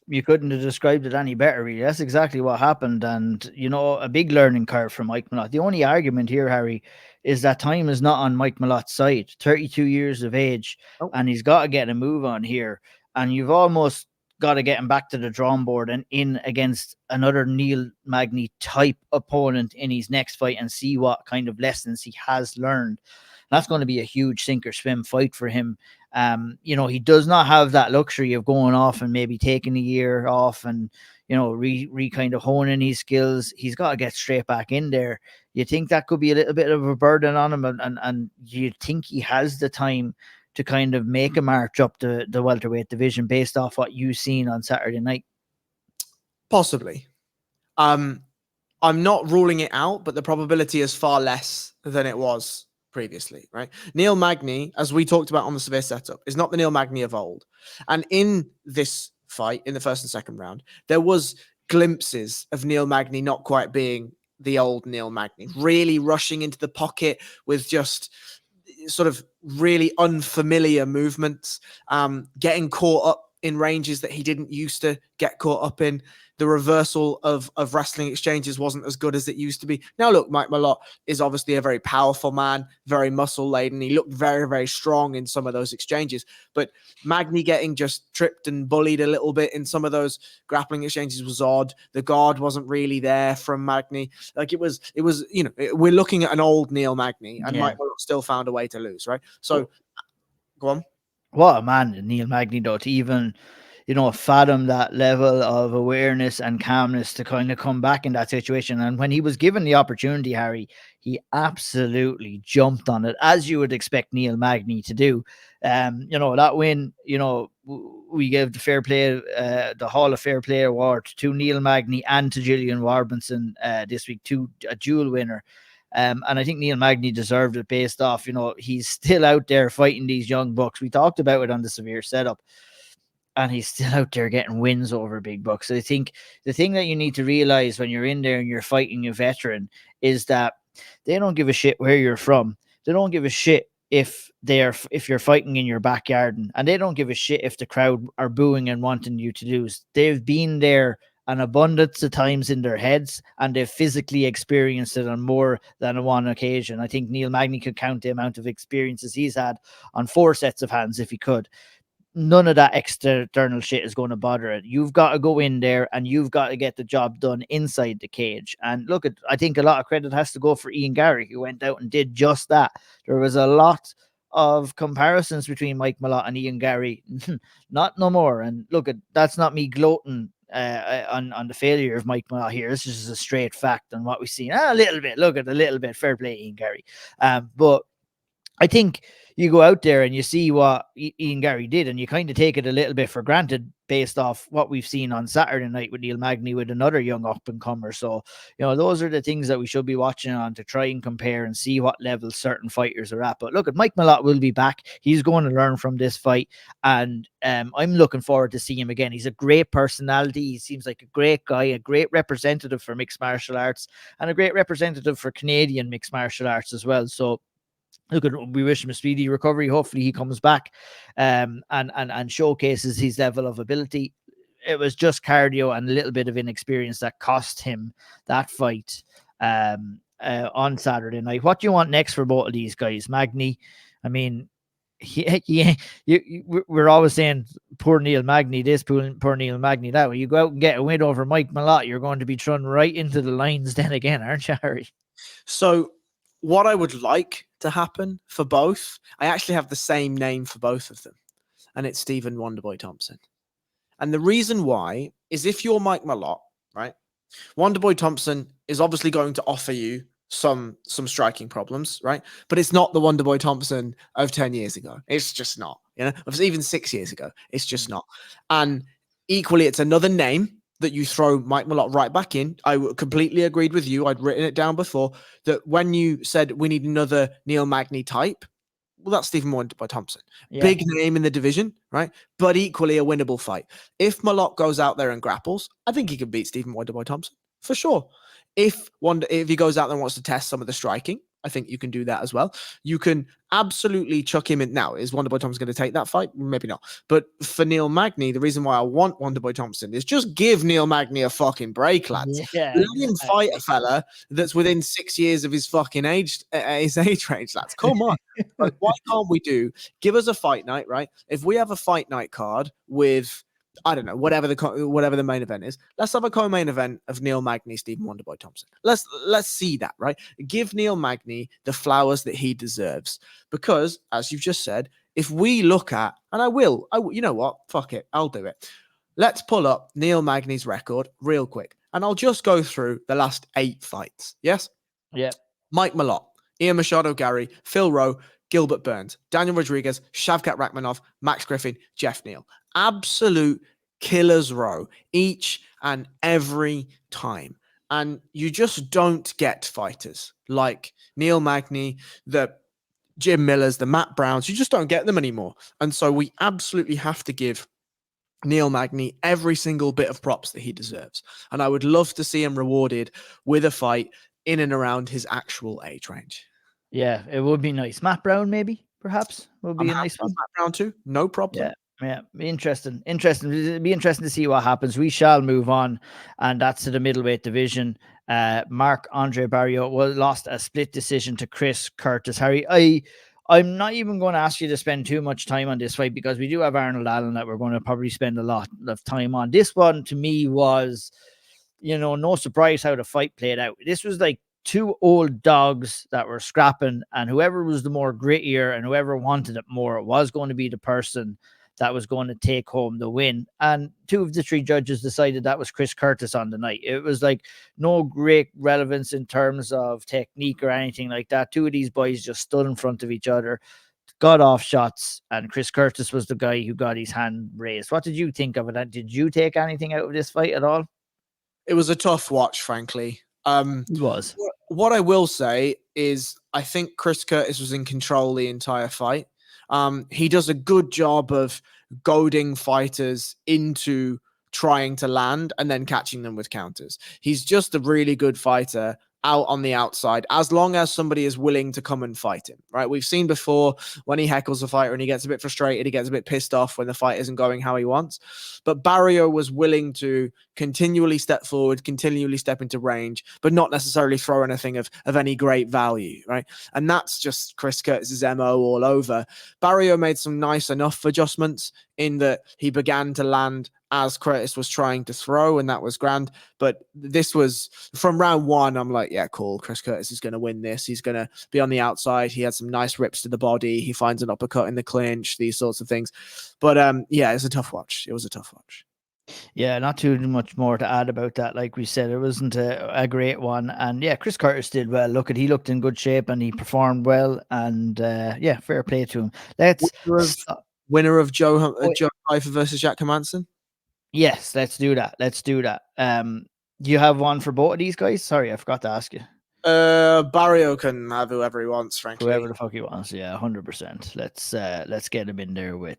you couldn't have described it any better, really. That's exactly what happened. And, a big learning curve for Mike Malott. The only argument here, Harry, is that time is not on Mike Malott's side. 32 years of age, and he's got to get a move on here. And you've almost got to get him back to the drawing board and in against another Neil Magny type opponent in his next fight and see what kind of lessons he has learned. That's going to be a huge sink or swim fight for him. He does not have that luxury of going off and maybe taking a year off and, kind of honing his skills. He's got to get straight back in there. You think that could be a little bit of a burden on him, and you think he has the time to kind of make a march up the welterweight division based off what you've seen on Saturday night? Possibly. I'm not ruling it out, but the probability is far less than it was previously, right? Neil Magny, as we talked about on the Severe Setup, is not the Neil Magny of old. And in this fight, in the first and second round, there was glimpses of Neil Magny not quite being the old Neil Magny, really rushing into the pocket with just sort of really unfamiliar movements, getting caught up in ranges that he didn't used to get caught up in. The reversal of wrestling exchanges wasn't as good as it used to be. Now, look, Mike Malott is obviously a very powerful man, very muscle-laden. He looked very, very strong in some of those exchanges. But Magny getting just tripped and bullied a little bit in some of those grappling exchanges was odd. The guard wasn't really there from Magny. Like, it was, we're looking at an old Neil Magny, and Mike Malott still found a way to lose, right? So, go on. What a man, Neil Magny, though, to even, fathom that level of awareness and calmness to kind of come back in that situation. And when he was given the opportunity, Harry, he absolutely jumped on it, as you would expect Neil Magny to do. That win, we gave the fair play, the Hall of Fair Play award to Neil Magny and to Gillian Robertson this week, a dual winner. And I think Neil Magny deserved it based off, he's still out there fighting these young bucks. We talked about it on the Severe Setup, and he's still out there getting wins over big bucks. So I think the thing that you need to realize when you're in there and you're fighting a veteran is that they don't give a shit where you're from. They don't give a shit if you're fighting in your backyard, and they don't give a shit if the crowd are booing and wanting you to lose. They've been there an abundance of times in their heads, and they've physically experienced it on more than one occasion. I think Neil Magny could count the amount of experiences he's had on 4 sets of hands if he could. None of that external shit is going to bother it. You've got to go in there and you've got to get the job done inside the cage. And look, I think a lot of credit has to go for Ian Garry, who went out and did just that. There was a lot of comparisons between Mike Malott and Ian Garry. Not no more. And look, that's not me gloating on the failure of Mike Malott here. This is just a straight fact on what we've seen. A little bit. Look at a little bit. Fair play, Ian Garry. But I think you go out there and you see what Ian Garry did, and you kind of take it a little bit for granted based off what we've seen on Saturday night with Neil Magny with another young up-and-comer. So, those are the things that we should be watching on to try and compare and see what level certain fighters are at. But look, Mike Malott will be back. He's going to learn from this fight, and I'm looking forward to seeing him again. He's a great personality. He seems like a great guy, a great representative for mixed martial arts, and a great representative for Canadian mixed martial arts as well. So, look, we wish him a speedy recovery. Hopefully he comes back and showcases his level of ability. It was just cardio and a little bit of inexperience that cost him that fight on Saturday night. What do you want next for both of these guys? Magny, I mean, we're always saying poor Neil Magny this, poor Neil Magny that. When you go out and get a win over Mike Malott, you're going to be thrown right into the lines then again, aren't you, Harry? So what I would like to happen for both, I actually have the same name for both of them, and it's Stephen Wonderboy Thompson. And the reason why is if you're Mike Malott, right, Wonderboy Thompson is obviously going to offer you some striking problems, right? But it's not the Wonderboy Thompson of 10 years ago. It's just not, even 6 years ago. It's just not. And equally, it's another name that you throw Mike Malott right back in. I completely agreed with you. I'd written it down before that when you said we need another Neil Magny type, well, that's Stephen Wonderboy Thompson. Yeah. Big name in the division, right? But equally a winnable fight. If Malott goes out there and grapples, I think he can beat Stephen Wonderboy Thompson for sure. If he goes out there and wants to test some of the striking, I think you can do that as well. You can absolutely chuck him in. Now, is Wonderboy Thompson going to take that fight? Maybe not. But for Neil Magny, the reason why I want Wonderboy Thompson is just give Neil Magny a fucking break, lads. Yeah, let him fight a fella that's within 6 years of his fucking age range, lads. Come on. Like, why can't we give us a fight night, right? If we have a fight night card with, I don't know, whatever the main event is, let's have a co-main event of Neil Magny, Stephen Wonderboy Thompson. Let's see that, right? Give Neil Magny the flowers that he deserves. Because, as you've just said, if we look at, and I will, you know what? Fuck it. I'll do it. Let's pull up Neil Magny's record real quick. And I'll just go through the last 8 fights. Yes? Yeah. Mike Malott, Ian Machado Garry, Phil Rowe, Gilbert Burns, Daniel Rodriguez, Shavkat Rakhmonov, Max Griffin, Jeff Neal. Absolute killer's row each and every time. And you just don't get fighters like Neil Magny, the Jim Millers, the Matt Browns. You just don't get them anymore. And so we absolutely have to give Neil Magny every single bit of props that he deserves. And I would love to see him rewarded with a fight in and around his actual age range. Yeah, it would be nice. Matt Brown, maybe, perhaps, would be a nice one. Matt Brown too, no problem. Yeah, Yeah, interesting. It'll be interesting to see what happens. We shall move on, and that's to the middleweight division. Marc-Andre Barriault lost a split decision to Chris Curtis. Harry, I'm not even going to ask you to spend too much time on this fight because we do have Arnold Allen that we're going to probably spend a lot of time on. This one to me was, no surprise how the fight played out. This was like two old dogs that were scrapping, and whoever was the more grittier and whoever wanted it more was going to be the person that was going to take home the win. And two of the three judges decided that was Chris Curtis on the night. It was like no great relevance in terms of technique or anything like that. Two of these boys just stood in front of each other, got off shots, and Chris Curtis was the guy who got his hand raised. What did you think of it? Did you take anything out of this fight at all? It was a tough watch, frankly. It was. What I will say is I think Chris Curtis was in control the entire fight. He does a good job of goading fighters into trying to land and then catching them with counters. He's just a really good fighter out on the outside, as long as somebody is willing to come and fight him, right? We've seen before when he heckles a fighter and he gets a bit frustrated, he gets a bit pissed off when the fight isn't going how he wants. But Barriault was willing to continually step forward, continually step into range, but not necessarily throw anything of any great value, right? And that's just Chris Curtis's MO all over. Barriault made some nice enough adjustments in that he began to land as Curtis was trying to throw, and that was grand. But this was from round one. I'm like, yeah, cool. Chris Curtis is going to win this. He's going to be on the outside. He had some nice rips to the body. He finds an uppercut in the clinch, these sorts of things. But yeah, it's a tough watch. It was a tough watch. Yeah, not too much more to add about that. Like we said, it wasn't a great one. And yeah, Chris Curtis did well. He looked in good shape and he performed well. And yeah, fair play to him. Winner of Joe Pyfer versus Jack Hermansson. Yes, let's do that. Do you have one for both of these guys? Sorry, I forgot to ask you. Barriault can have whoever he wants, frankly. Whoever the fuck he wants. Yeah, 100%. Let's get him in there with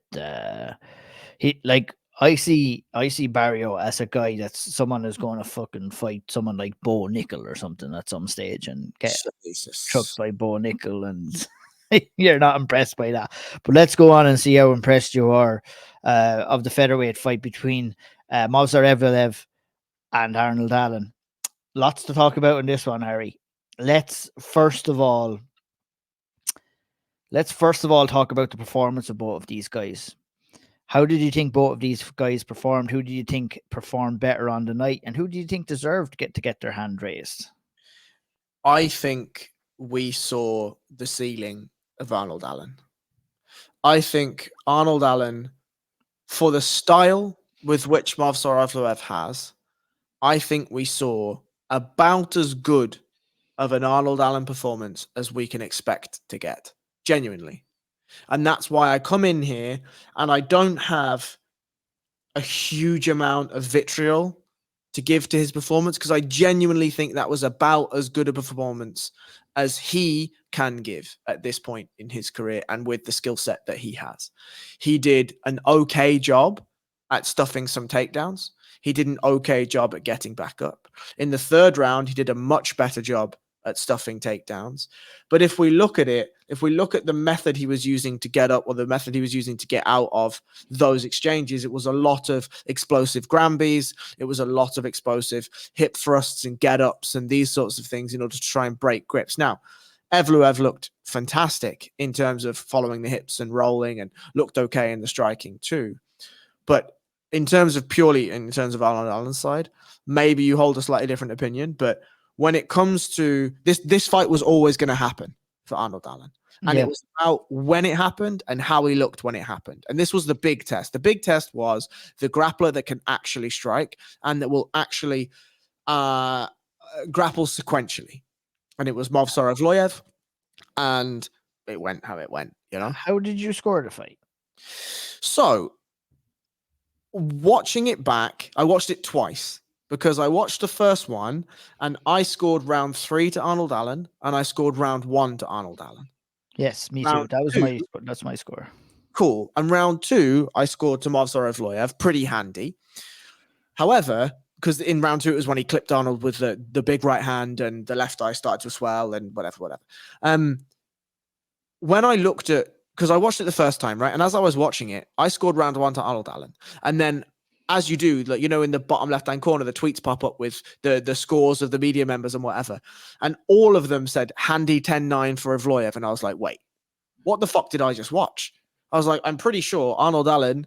I see Barriault as a guy that's someone who's going to fucking fight someone like Bo Nickel or something at some stage and get trucked by Bo Nickel, and you're not impressed by that. But let's go on and see how impressed you are of the featherweight fight between Movsar Evloev and Arnold Allen. Lots to talk about in this one, Harry. Let's first of all talk about the performance of both of these guys. How did you think both of these guys performed? Who do you think performed better on the night? And who do you think deserved to get their hand raised? I think we saw the ceiling of Arnold Allen. I think Arnold Allen, for the style with which Movsar Evloev has, I think we saw about as good of an Arnold Allen performance as we can expect to get. Genuinely. And that's why I come in here and I don't have a huge amount of vitriol to give to his performance, because I genuinely think that was about as good a performance as he can give at this point in his career and with the skill set that he has. He did an okay job at stuffing some takedowns. He did an okay job at getting back up. In the third round, he did a much better job at stuffing takedowns. But if we look at it, if we look at the method he was using to get up or the method he was using to get out of those exchanges, it was a lot of explosive Granbys. It was a lot of explosive hip thrusts and get-ups and these sorts of things in order to try and break grips. Now, Evloev looked fantastic in terms of following the hips and rolling, and looked okay in the striking too. But in terms of Arnold Allen's side, maybe you hold a slightly different opinion, but when it comes to this fight was always going to happen for Arnold Allen. And It was about when it happened and how he looked when it happened. And this was the big test. The big test was the grappler that can actually strike and that will actually grapple sequentially. And it was Movsar Evloev, and it went how it went, you know? How did you score the fight? So, watching it back, I watched it twice. Because I watched the first one and I scored round 3 to Arnold Allen and I scored round 1 to Arnold Allen. Yes, me too. That's my score. Cool. And round 2, I scored to Movsar Evloev. Pretty handy. However, because in round 2, it was when he clipped Arnold with the big right hand and the left eye started to swell and whatever. When I looked at because I watched it the first time, right? And as I was watching it, I scored round 1 to Arnold Allen. And then, as you do, like, in the bottom left-hand corner, the tweets pop up with the scores of the media members and whatever. And all of them said, handy 10-9 for Evloev. And I was like, wait, what the fuck did I just watch? I was like, I'm pretty sure Arnold Allen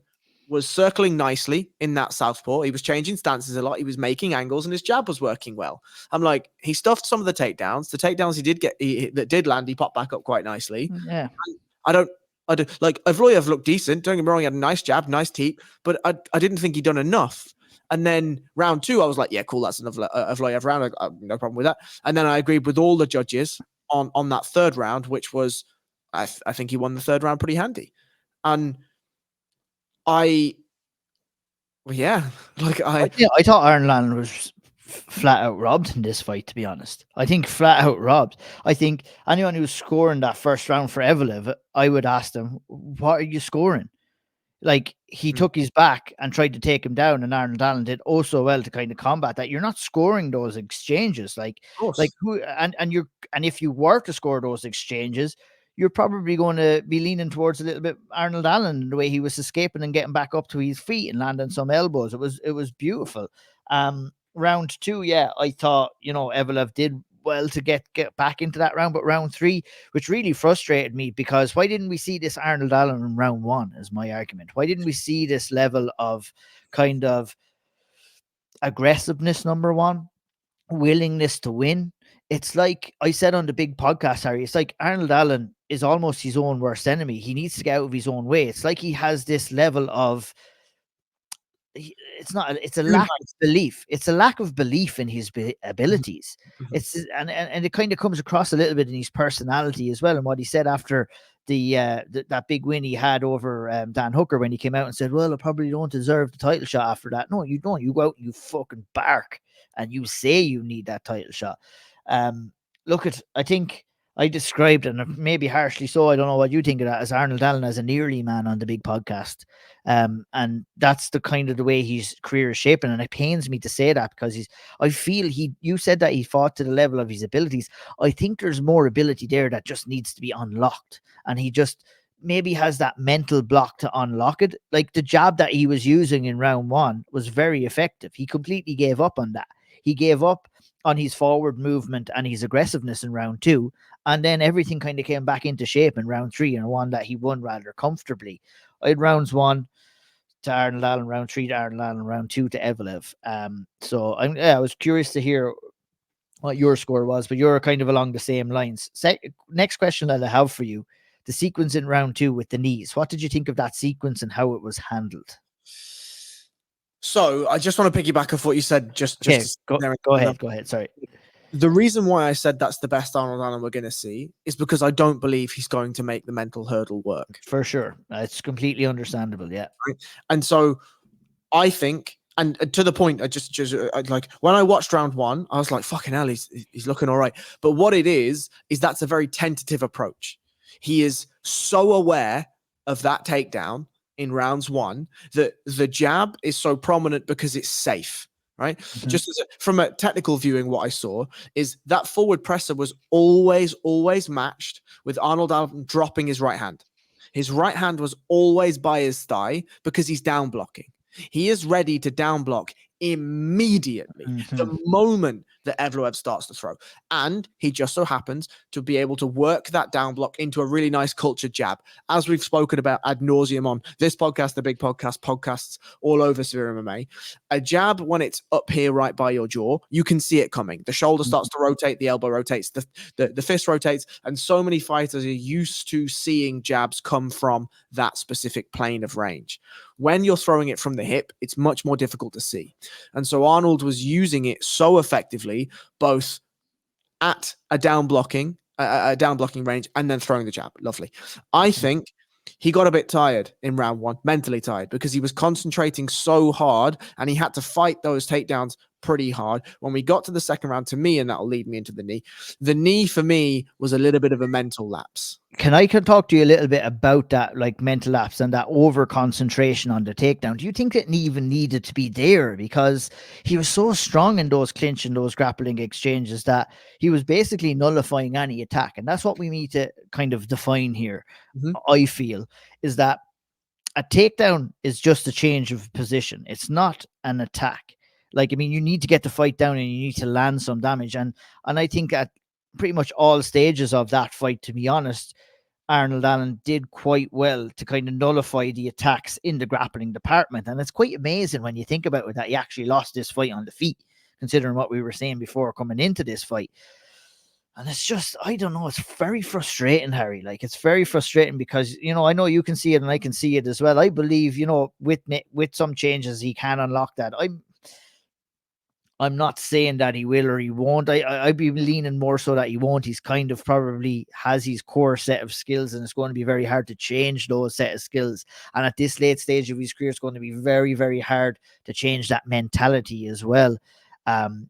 was circling nicely in that southpaw. He was changing stances a lot. He was making angles, and his jab was working well. I'm like, he stuffed some of the takedowns. The takedowns he did get, that did land, he popped back up quite nicely. Yeah. I don't like Evloev looked decent. Don't get me wrong, he had a nice jab, nice teep, but I didn't think he'd done enough. And then round 2, I was like, yeah, cool, that's another Evloev round. No problem with that. And then I agreed with all the judges on that third round, which was, I think he won the third round pretty handy. And I thought Arnold Allen was flat out robbed in this fight, to be honest. I think flat out robbed. I think anyone who's scoring that first round for Evloev, I would ask them, what are you scoring? Like, he took his back and tried to take him down, and Arnold Allen did so well to kind of combat that. You're not scoring those exchanges, and if you were to score those exchanges, you're probably going to be leaning towards a little bit Arnold Allen, the way he was escaping and getting back up to his feet and landing some elbows. It was beautiful. Round 2, I thought, Evloev did well to get back into that round, but round 3, which really frustrated me, because why didn't we see this Arnold Allen in round 1 is my argument. Why didn't we see this level of kind of aggressiveness, number one, willingness to win? It's like I said on the big podcast, Harry, it's like Arnold Allen is almost his own worst enemy. He needs to get out of his own way. It's like he has this level of, it's a lack of belief. It's a lack of belief in his abilities. It's and it kind of comes across a little bit in his personality as well. And what he said after that big win he had over Dan Hooker, when he came out and said, well, I probably don't deserve the title shot after that. No, you don't. You go out and you fucking bark and you say you need that title shot. I think I described, and maybe harshly so, I don't know what you think of that, as Arnold Allen as a nearly man on the big podcast. And that's the kind of the way his career is shaping. And it pains me to say that, because I feel you said that he fought to the level of his abilities. I think there's more ability there that just needs to be unlocked. And he just maybe has that mental block to unlock it. Like the jab that he was using in round 1 was very effective. He completely gave up on that. He gave up on his forward movement and his aggressiveness in round 2. And then everything kind of came back into shape in round 3, and one that he won rather comfortably. I had rounds 1 to Arnold Allen, round 3 to Arnold Allen, round 2 to Evloev. So I was curious to hear what your score was, but you're kind of along the same lines. Next question that I have for you, the sequence in round 2 with the knees. What did you think of that sequence and how it was handled? So I just want to piggyback off what you said. Go ahead. Sorry. The reason why I said that's the best Arnold Allen we're going to see is because I don't believe he's going to make the mental hurdle work. For sure. It's completely understandable. Yeah. Right? And so I think, and to the point, I just like when I watched round 1, I was like, fucking hell, he's looking all right. But what it is that's a very tentative approach. He is so aware of that takedown in rounds 1 that the jab is so prominent because it's safe. Right. Mm-hmm. Just from a technical viewing, what I saw is that forward presser was always matched with Arnold Allen dropping his right hand. His right hand was always by his thigh because he's down blocking. He is ready to down block immediately, the moment that Evloev starts to throw. And he just so happens to be able to work that down block into a really nice cultured jab, as we've spoken about ad nauseum on this podcast, the big podcasts all over SevereMMA. A jab, when it's up here right by your jaw, you can see it coming. The shoulder starts to rotate, the elbow rotates, the fist rotates, and so many fighters are used to seeing jabs come from that specific plane of range. When you're throwing it from the hip, it's much more difficult to see. And so Arnold was using it so effectively, both at a down blocking range and then throwing the jab. Lovely. I think he got a bit tired in round 1, mentally tired, because he was concentrating so hard and he had to fight those takedowns pretty hard. When we got to the second round, to me, and that'll lead me into the knee. The knee for me was a little bit of a mental lapse. Can talk to you a little bit about that, like mental lapse and that over concentration on the takedown? Do you think it even needed to be there? Because he was so strong in those clinch and those grappling exchanges that he was basically nullifying any attack. And that's what we need to kind of define here. I feel is that a takedown is just a change of position. It's not an attack. Like, I mean, you need to get the fight down and you need to land some damage. And I think at pretty much all stages of that fight, to be honest, Arnold Allen did quite well to kind of nullify the attacks in the grappling department. And it's quite amazing when you think about it that he actually lost this fight on the feet, considering what we were saying before coming into this fight. And it's just, I don't know, it's very frustrating, Harry. Like, it's very frustrating because, you know, I know you can see it and I can see it as well. I believe, you know, with some changes, he can unlock that. I'm not saying that he will or he won't. I'd be leaning more so that he won't. He's kind of probably has his core set of skills and it's going to be very hard to change those set of skills. And at this late stage of his career, it's going to be very, very hard to change that mentality as well.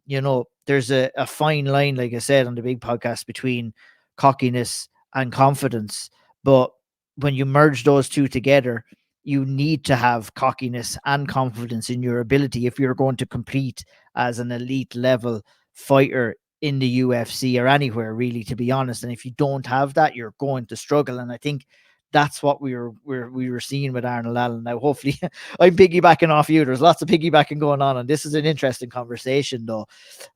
You know, there's a fine line, like I said on the big podcast, between cockiness and confidence. But when you merge those two together, you need to have cockiness and confidence in your ability if you're going to compete as an elite level fighter in the UFC or anywhere, really, to be honest. And if you don't have that, you're going to struggle. And I think that's what we were seeing with Arnold Allen. Now, hopefully, I'm piggybacking off you. There's lots of piggybacking going on, and this is an interesting conversation, though.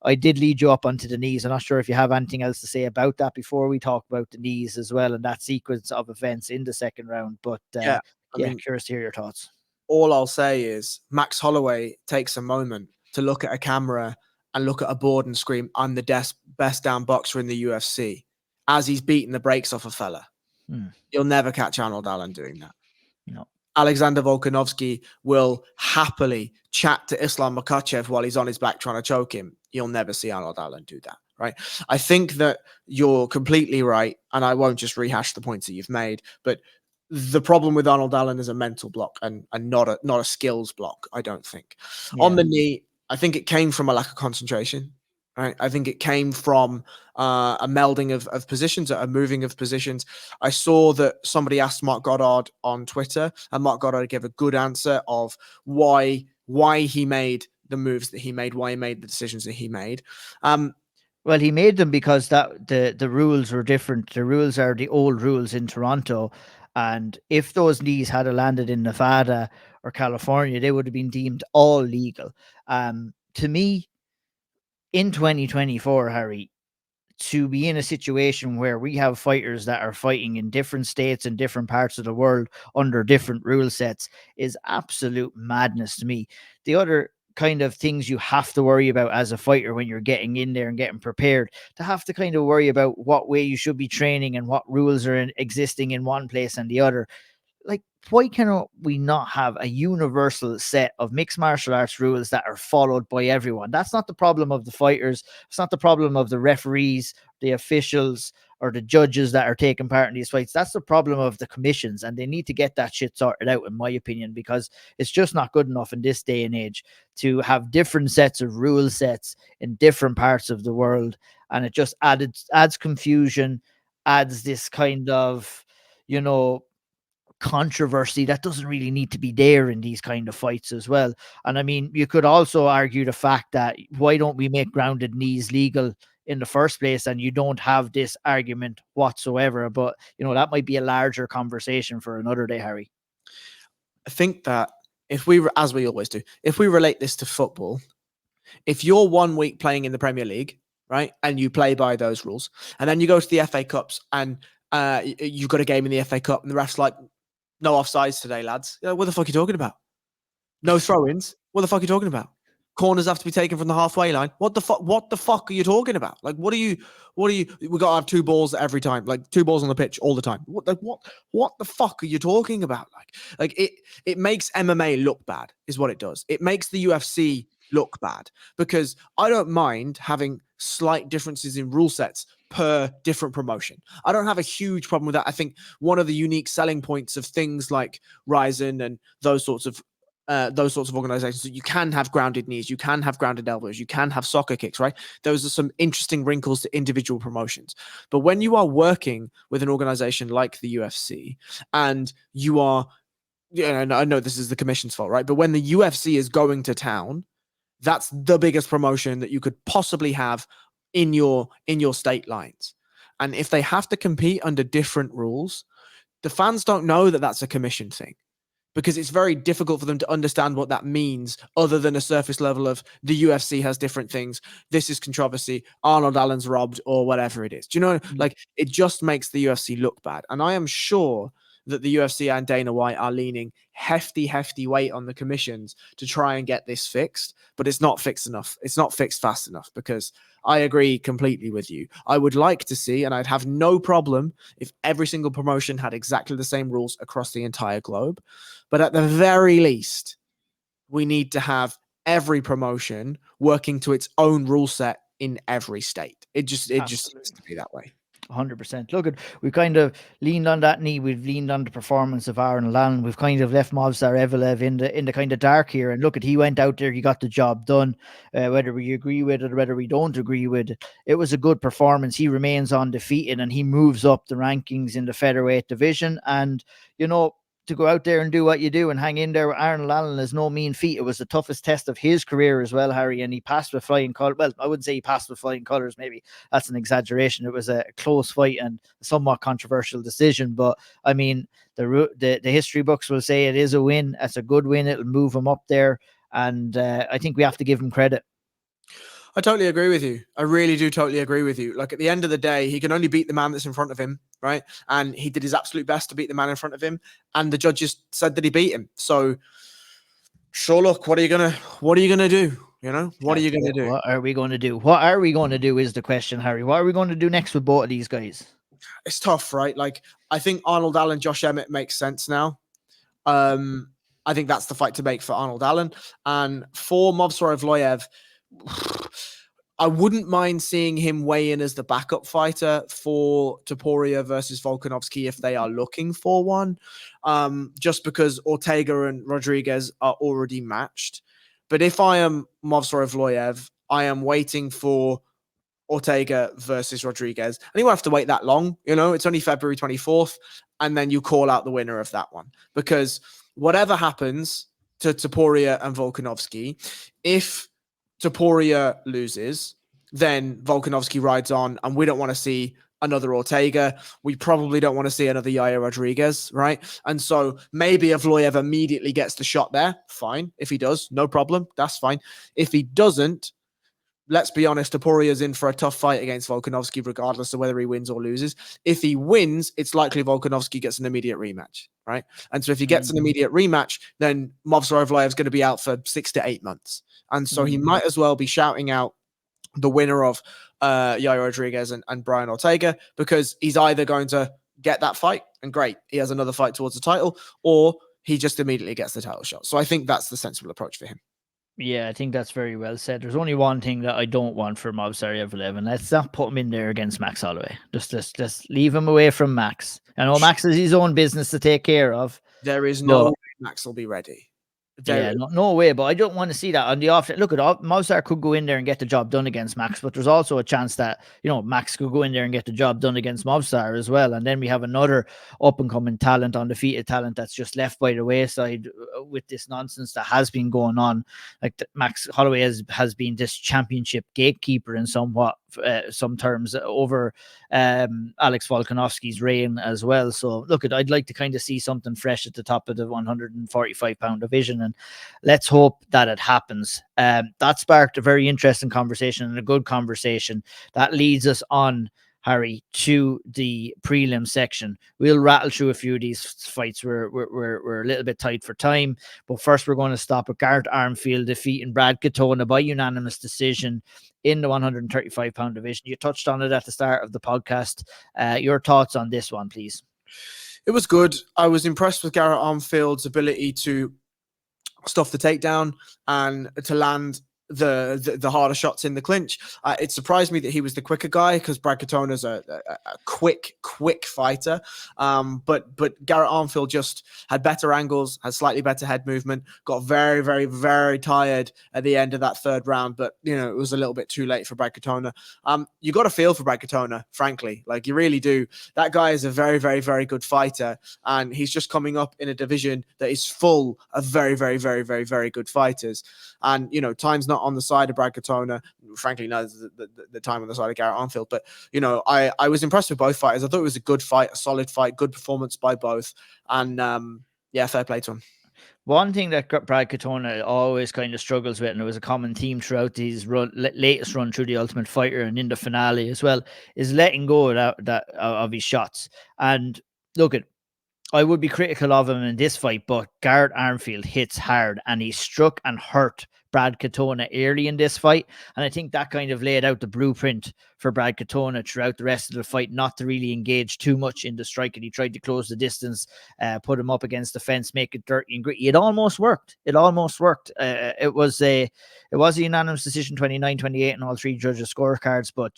I did lead you up onto the knees. I'm not sure if you have anything else to say about that before we talk about the knees as well and that sequence of events in the second round. But I mean, curious to hear your thoughts. All I'll say is Max Holloway takes a moment to look at a camera and look at a board and scream, "I'm the best down boxer in the UFC," as he's beating the brakes off a fella. You'll never catch Arnold Allen doing that. No. Alexander Volkanovski will happily chat to Islam Makhachev while he's on his back trying to choke him. You'll never see Arnold Allen do that, right? I think that you're completely right, and I won't just rehash the points that you've made, but the problem with Arnold Allen is a mental block and not a skills block, I don't think. Yeah. On the knee, I think it came from a lack of concentration. Right? I think it came from a melding of positions, a moving of positions. I saw that somebody asked Marc Goddard on Twitter, and Marc Goddard gave a good answer of why he made the moves that he made, why he made the decisions that he made. Well, he made them because the rules were different. The rules are the old rules in Toronto. And if those knees had landed in Nevada or California, they would have been deemed all legal. To me, in 2024, Harry, to be in a situation where we have fighters that are fighting in different states and different parts of the world under different rule sets is absolute madness to me. The other kind of things you have to worry about as a fighter when you're getting in there and getting prepared, to have to kind of worry about what way you should be training and what rules are existing in one place and the other. Like, why cannot we not have a universal set of mixed martial arts rules that are followed by everyone? That's not the problem of the fighters. It's not the problem of the referees, the officials, or the judges that are taking part in these fights. That's the problem of the commissions, and they need to get that shit sorted out, in my opinion, because it's just not good enough in this day and age to have different sets of rule sets in different parts of the world. And it just adds confusion, adds this kind of, you know, controversy that doesn't really need to be there in these kind of fights as well. And I mean, you could also argue the fact that why don't we make grounded knees legal in the first place, and you don't have this argument whatsoever. But, you know, that might be a larger conversation for another day, Harry. I think that if we, as we always do, if we relate this to football, if you're 1 week playing in the Premier League, right, and you play by those rules, and then you go to the FA Cups and you've got a game in the FA Cup and the ref's like, "No offsides today, lads." What the fuck are you talking about? No throw-ins. What the fuck are you talking about? Corners have to be taken from the halfway line. What the fuck are you talking about? Like, what are you, we got to have 2 balls every time, like 2 balls on the pitch all the time. What the fuck are you talking about? Like it makes MMA look bad is what it does. It makes the UFC look bad, because I don't mind having slight differences in rule sets per different promotion. I don't have a huge problem with that. I think one of the unique selling points of things like Ryzen and those sorts of those sorts of organizations. You can have grounded knees, you can have grounded elbows, you can have soccer kicks, right? Those are some interesting wrinkles to individual promotions. But when you are working with an organization like the UFC and you are, I know this is the commission's fault, right? But when the UFC is going to town, that's the biggest promotion that you could possibly have in your state lines. And if they have to compete under different rules, the fans don't know that that's a commission thing, because it's very difficult for them to understand what that means other than a surface level of the UFC has different things. This is controversy. Arnold Allen's robbed or whatever it is. Do you know, like, it just makes the UFC look bad. And I am sure that the UFC and Dana White are leaning hefty weight on the commissions to try and get this fixed, but it's not fixed enough. It's not fixed fast enough, because I agree completely with you. I would like to see, and I'd have no problem if every single promotion had exactly the same rules across the entire globe. But at the very least, we need to have every promotion working to its own rule set in every state. It just needs to be that way. 100%. Look, we kind of leaned on that knee. We've leaned on the performance of Arnold Allen. We've kind of left Movsar Evloev in the kind of dark here. And look, he went out there, he got the job done. Whether we agree with it or whether we don't agree with it, it was a good performance. He remains undefeated and he moves up the rankings in the featherweight division. And, you know, to go out there and do what you do and hang in there with Arnold Allen is no mean feat. It was the toughest test of his career as well, Harry, and he passed with flying colors. Well, I wouldn't say he passed with flying colors. Maybe that's an exaggeration. It was a close fight and a somewhat controversial decision. But I mean, the history books will say it is a win. It's a good win. It'll move him up there. And I think we have to give him credit. I totally agree with you. I really do totally agree with you. Like, at the end of the day, he can only beat the man that's in front of him, right? And he did his absolute best to beat the man in front of him, and the judges said that he beat him. So, sure, look, what are you gonna do? You know, what are you gonna do? What are we going to do? What are we going to do is the question, Harry. What are we going to do next with both of these guys? It's tough, right? Like, I think Arnold Allen, Josh Emmett makes sense now. I think that's the fight to make for Arnold Allen. And for Movsar Evloev, I wouldn't mind seeing him weigh in as the backup fighter for Topuria versus Volkanovski if they are looking for one, just because Ortega and Rodriguez are already matched. But if I am Movsar Evloev, I am waiting for Ortega versus Rodriguez. And you won't have to wait that long. You know, it's only February 24th. And then you call out the winner of that one. Because whatever happens to Topuria and Volkanovski, if Topuria loses, then Volkanovski rides on, and we don't want to see another Ortega. We probably don't want to see another Yair Rodriguez, right? And so maybe Evloev immediately gets the shot there. Fine. If he does, no problem. That's fine. If he doesn't, let's be honest, Topuria's in for a tough fight against Volkanovski, regardless of whether he wins or loses. If he wins, it's likely Volkanovski gets an immediate rematch, right? And so if he gets an immediate rematch, then Movsar Evloev is going to be out for 6 to 8 months. And so he might as well be shouting out the winner of Yair Rodriguez and Brian Ortega, because he's either going to get that fight, and great, he has another fight towards the title, or he just immediately gets the title shot. So I think that's the sensible approach for him. Yeah, I think that's very well said. There's only one thing that I don't want for Movsar Evloev, and let's not put him in there against Max Holloway. Just leave him away from Max. I know Max has his own business to take care of. There is no way Max will be ready. Yeah, no way, but I don't want to see that on the off. Look, Movsar could go in there and get the job done against Max, but there's also a chance that, you know, Max could go in there and get the job done against Movsar as well. And then we have another up-and-coming talent, undefeated talent that's just left by the wayside with this nonsense that has been going on. Like, Max Holloway has been this championship gatekeeper in some terms over Alex Volkanovski's reign as well. So look, I'd like to kind of see something fresh at the top of the 145-pound division, and let's hope that it happens. That sparked a very interesting conversation and a good conversation that leads us on, Harry, to the prelim section. We'll rattle through a few of these fights. We're a little bit tight for time, but first we're going to stop at Garrett Armfield defeating Brad Katona by unanimous decision in the 135-pound division. You touched on it at the start of the podcast. Your thoughts on this one, please? It was good. I was impressed with Garrett Armfield's ability to stuff the takedown and to land the harder shots in the clinch. It surprised me that he was the quicker guy because Brad Katona's a quick fighter. But Garrett Armfield just had better angles, had slightly better head movement, got very, very, very tired at the end of that third round. But, it was a little bit too late for Brad Katona. You got to feel for Brad Katona, frankly. Like, you really do. That guy is a very, very, very good fighter. And he's just coming up in a division that is full of very, very, very, very, very good fighters. And, time's not on the side of Brad Katona. Frankly, no, the time on the side of Garrett Armfield. But, I was impressed with both fighters. I thought it was a good fight, a solid fight, good performance by both. And, fair play to him. One thing that Brad Katona always kind of struggles with, and it was a common theme throughout his latest run through the Ultimate Fighter and in the finale as well, is letting go of his shots. And look, I would be critical of him in this fight, but Garrett Armfield hits hard, and he struck and hurt Brad Katona early in this fight. And I think that kind of laid out the blueprint for Brad Katona throughout the rest of the fight, not to really engage too much in the strike. And he tried to close the distance, put him up against the fence, make it dirty and gritty. It almost worked. It was a unanimous decision, 29-28 in all three judges' scorecards. But,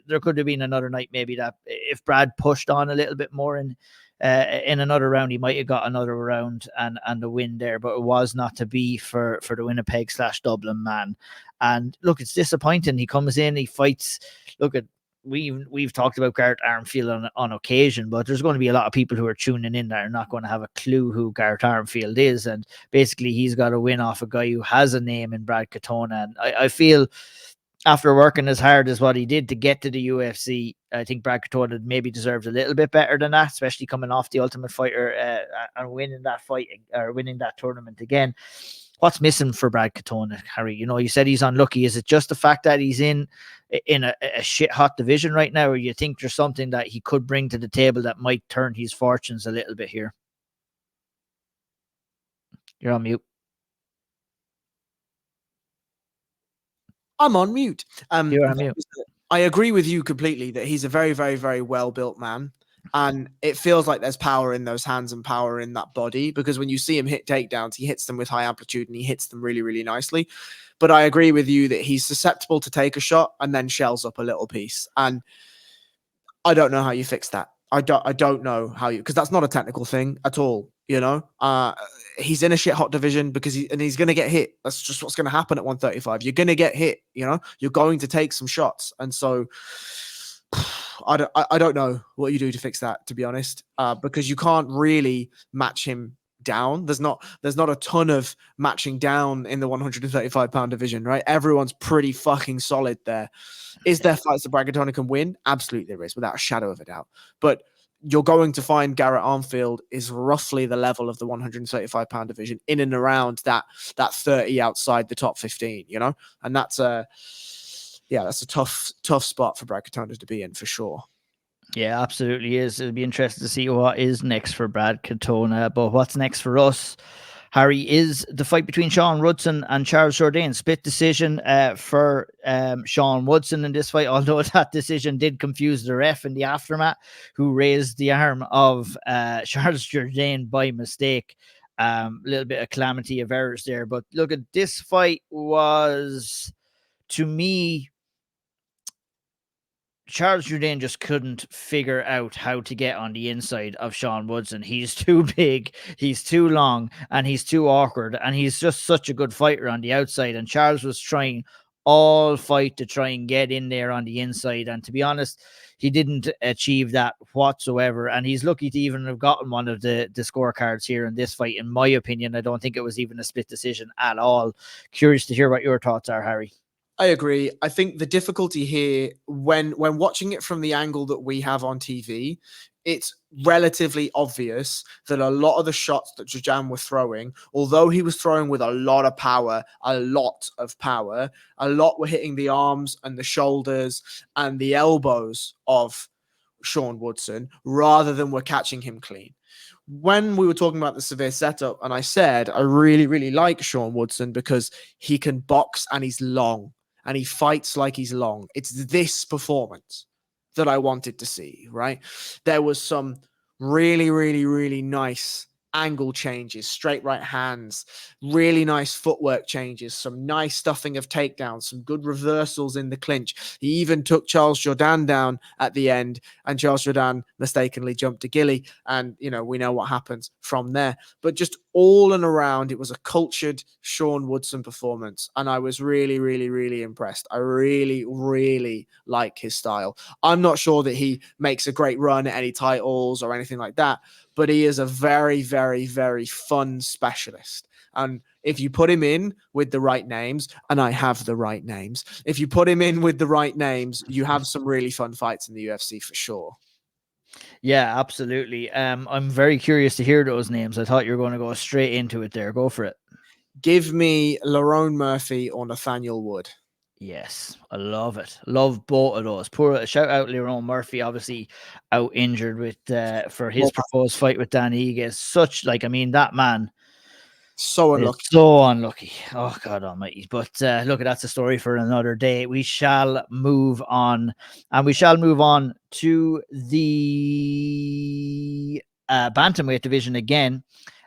there could have been another night maybe that if Brad pushed on a little bit more in another round, he might have got another round and the win there, but it was not to be for the Winnipeg/Dublin man. And look, it's disappointing. He comes in, he fights. Look, we've talked about Garrett Armfield on occasion, but there's going to be a lot of people who are tuning in that are not going to have a clue who Garrett Armfield is. And basically, he's got a win off a guy who has a name in Brad Katona. And I feel, after working as hard as what he did to get to the UFC, I think Brad Katona maybe deserves a little bit better than that, especially coming off the Ultimate Fighter and winning that fight or winning that tournament again. What's missing for Brad Katona, Harry? You said he's unlucky. Is it just the fact that he's in a shit hot division right now, or you think there's something that he could bring to the table that might turn his fortunes a little bit here? You're on mute. I'm on mute. You're on mute. I agree with you completely that he's a very, very, very well-built man. And it feels like there's power in those hands and power in that body, because when you see him hit takedowns, he hits them with high amplitude and he hits them really, really nicely. But I agree with you that he's susceptible to take a shot and then shells up a little piece. And I don't know how you fix that. I don't know how you, because that's not a technical thing at all. He's in a shit hot division because he's going to get hit. That's just what's going to happen at 135. You're going to get hit, you're going to take some shots. And so I don't know what you do to fix that, to be honest, because you can't really match him down. There's not a ton of matching down in the 135-pound division, right? Everyone's pretty fucking solid there. Is there fights that Brad Katona can win? Absolutely there is, without a shadow of a doubt. But you're going to find Garrett Armfield is roughly the level of the 135-pound division, in and around that 30 outside the top 15, and that's a tough spot for Brad Katona to be in for sure. Yeah, absolutely is. It'll be interesting to see what is next for Brad Katona. But what's next for us, Harry, is the fight between Sean Woodson and Charles Jourdain. Split decision for Sean Woodson in this fight, although that decision did confuse the ref in the aftermath, who raised the arm of Charles Jourdain by mistake. A little bit of calamity of errors there. But look, at this fight was, to me, Charles Jourdain just couldn't figure out how to get on the inside of Sean Woodson. He's too big, he's too long, and he's too awkward, and he's just such a good fighter on the outside. And Charles was trying all fight to try and get in there on the inside. And to be honest, he didn't achieve that whatsoever. And he's lucky to even have gotten one of the scorecards here in this fight. In my opinion, I don't think it was even a split decision at all. Curious to hear what your thoughts are, Harry. I agree. I think the difficulty here, when watching it from the angle that we have on TV, it's relatively obvious that a lot of the shots that Jourdain was throwing, although he was throwing with a lot of power, a lot were hitting the arms and the shoulders and the elbows of Sean Woodson rather than were catching him clean. When we were talking about the severe setup, and I said I really, really like Sean Woodson because he can box and he's long and he fights like he's long. It's this performance that I wanted to see, right? There was some really, really, really nice angle changes, straight right hands, really nice footwork changes, some nice stuffing of takedowns, some good reversals in the clinch. He even took Charles Jourdain down at the end, and Charles Jourdain mistakenly jumped to Gilly, and we know what happens from there. But just all and around, it was a cultured Sean Woodson performance, and I was really, really, really impressed. I really, really like his style. I'm not sure that he makes a great run at any titles or anything like that, but he is a very, very, very fun specialist. And if you put him in with the right names, and I have the right names, if you put him in with the right names, you have some really fun fights in the UFC for sure. Yeah, absolutely. I'm very curious to hear those names. I thought you were going to go straight into it there. Go for it. Give me Lerone Murphy or Nathaniel Wood. Yes, I love it. Love both of those. Poor shout out Lerone Murphy, obviously out injured with for his proposed fight with Dan Ige. Such that man so unlucky. So unlucky. Oh God Almighty! But look, that's a story for another day. We shall move on, and we shall move on to the bantamweight division again.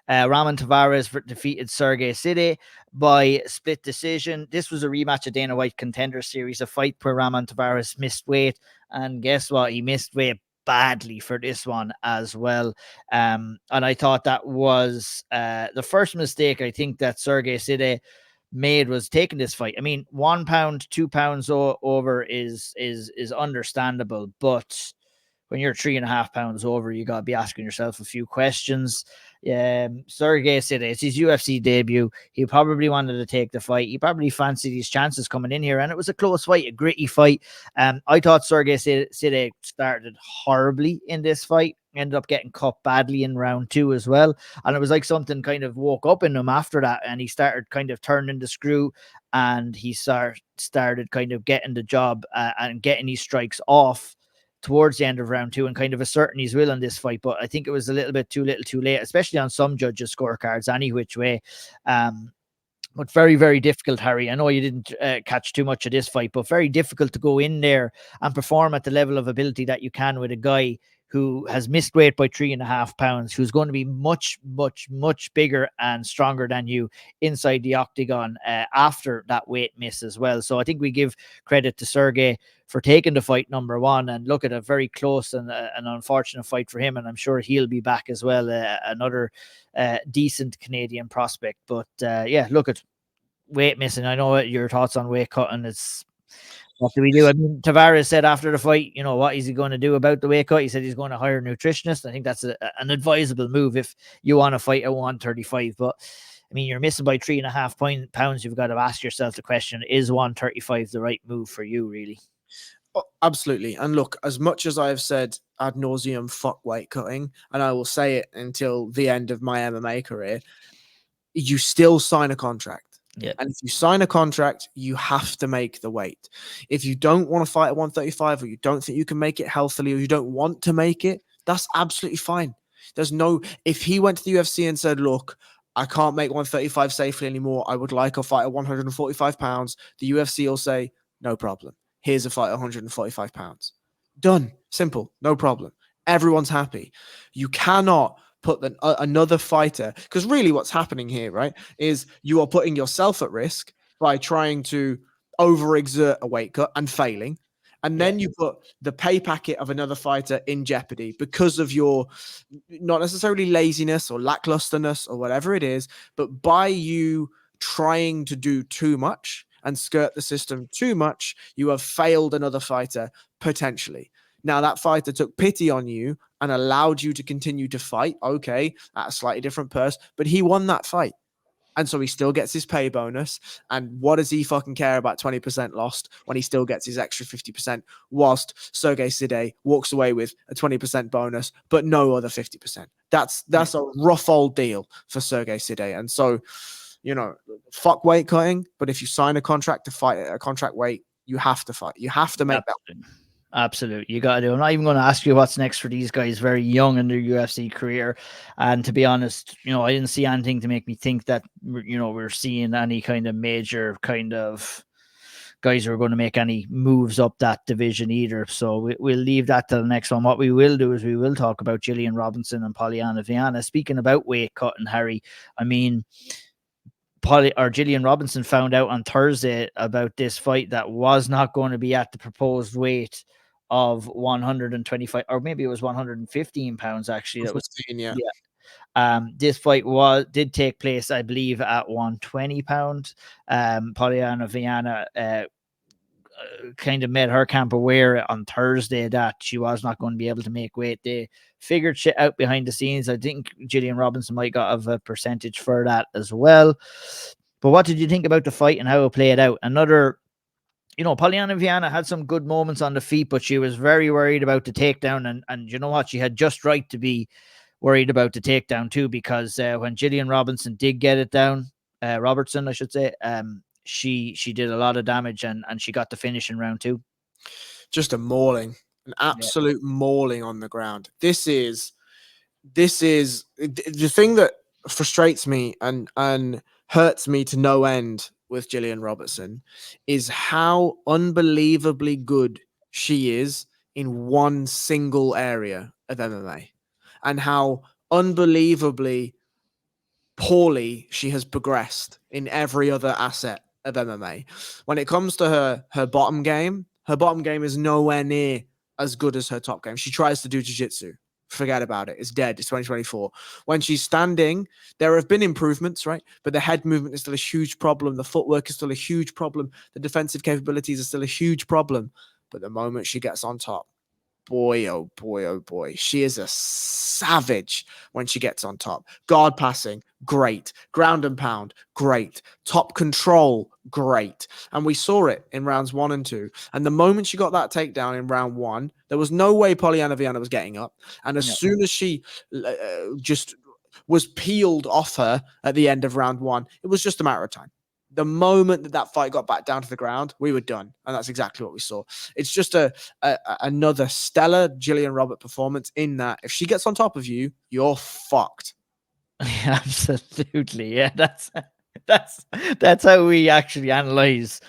Ramon Taveras defeated Serhiy Sidey by split decision. This was a rematch of Dana White Contender Series, a fight where Ramon Taveras missed weight. And guess what? He missed weight badly for this one as well. And I thought that was the first mistake I think that Serhiy Sidey made was taking this fight. I mean, 1 pound, 2 pounds over is understandable, but when you're 3.5 pounds over, you got to be asking yourself a few questions. Serhiy Sidey, it's his UFC debut. He probably wanted to take the fight. He probably fancied his chances coming in here, and it was a close fight, a gritty fight. I thought Serhiy Sidey started horribly in this fight. Ended up getting cut badly in round 2 as well. And it was like something kind of woke up in him after that, and he started kind of turning the screw, and he started kind of getting the job and getting these strikes off towards the end of round 2 and kind of asserting his will in this fight. But I think it was a little bit too little too late, especially on some judges' scorecards any which way. But very, very difficult, Harry. I know you didn't catch too much of this fight, but very difficult to go in there and perform at the level of ability that you can with a guy who has missed weight by 3.5 pounds, who's going to be much, much, much bigger and stronger than you inside the octagon after that weight miss as well. So I think we give credit to Serhiy for taking the fight number 1, and look at a very close and an unfortunate fight for him. And I'm sure he'll be back as well. Another decent Canadian prospect. But look at weight missing. I know your thoughts on weight cutting. What do we do? I mean, Taveras said after the fight, what is he going to do about the weight cut? He said he's going to hire a nutritionist. I think that's an advisable move if you want to fight at 135. But I mean, you're missing by 3.5 pounds. You've got to ask yourself the question: is 135 the right move for you, really? Oh, absolutely. And look, as much as I have said ad nauseum, fuck weight cutting, and I will say it until the end of my MMA career, you still sign a contract. Yeah. And if you sign a contract, you have to make the weight. If you don't want to fight at 135, or you don't think you can make it healthily, or you don't want to make it, that's absolutely fine. If he went to the UFC and said, look, I can't make 135 safely anymore, I would like a fight at 145 pounds, the UFC will say, no problem. Here's a fight at 145 pounds. Done. Simple. No problem. Everyone's happy. You cannot put another fighter, because really what's happening here, right, is you are putting yourself at risk by trying to overexert a weight cut and failing. And then you put the pay packet of another fighter in jeopardy because of your not necessarily laziness or lacklusterness or whatever it is, but by you trying to do too much and skirt the system too much, you have failed another fighter potentially. Now, that fighter took pity on you and allowed you to continue to fight, okay, at a slightly different purse, but he won that fight. And so he still gets his pay bonus. And what does he fucking care about 20% lost when he still gets his extra 50%, whilst Serhiy Sidey walks away with a 20% bonus, but no other 50%. That's a rough old deal for Serhiy Sidey. And so, fuck weight cutting, but if you sign a contract to fight at a contract weight, you have to fight. You have to make that. Absolutely. You got to do. I'm not even going to ask you what's next for these guys, very young in their UFC career. And to be honest, I didn't see anything to make me think that, we're seeing any kind of major kind of guys who are going to make any moves up that division either. So we'll leave that to the next one. What we will do is we will talk about Gillian Robertson and Polyana Viana. Speaking about weight cutting, Harry, I mean, Gillian Robertson found out on Thursday about this fight that was not going to be at the proposed weight of 125, or maybe it was 115 pounds actually. That was, yeah. This fight did take place, I believe, at 120 pounds. Polyana Viana kind of made her camp aware on Thursday that she was not going to be able to make weight. They figured shit out behind the scenes. I think Gillian Robinson might got have a percentage for that as well. But what did you think about the fight and how it played out? Another, Polyana Viana had some good moments on the feet, but she was very worried about the takedown. And you know what? She had just right to be worried about the takedown too, because when Gillian Robinson did get it down, Robertson, I should say, she did a lot of damage and she got the finish in round 2. Just a mauling, an absolute mauling on the ground. This is the thing that frustrates me and hurts me to no end with Gillian Robertson is how unbelievably good she is in one single area of MMA and how unbelievably poorly she has progressed in every other asset of MMA. When it comes to her bottom game is nowhere near as good as her top game. She tries to do jiu-jitsu. Forget about it. It's dead. It's 2024. When she's standing, there have been improvements, right? But the head movement is still a huge problem. The footwork is still a huge problem. The defensive capabilities are still a huge problem. But the moment she gets on top, boy, oh boy, oh boy. She is a savage when she gets on top. Guard passing, great. Ground and pound, great. Top control, great. And we saw it in rounds 1 and 2. And the moment she got that takedown in round 1, there was no way Polyana Viana was getting up. And as soon as she just was peeled off her at the end of round 1, it was just a matter of time. The moment that fight got back down to the ground, we were done. And that's exactly what we saw. It's just another stellar Gillian Robert performance in that if she gets on top of you, you're fucked. Absolutely. Yeah, that's how we actually analyze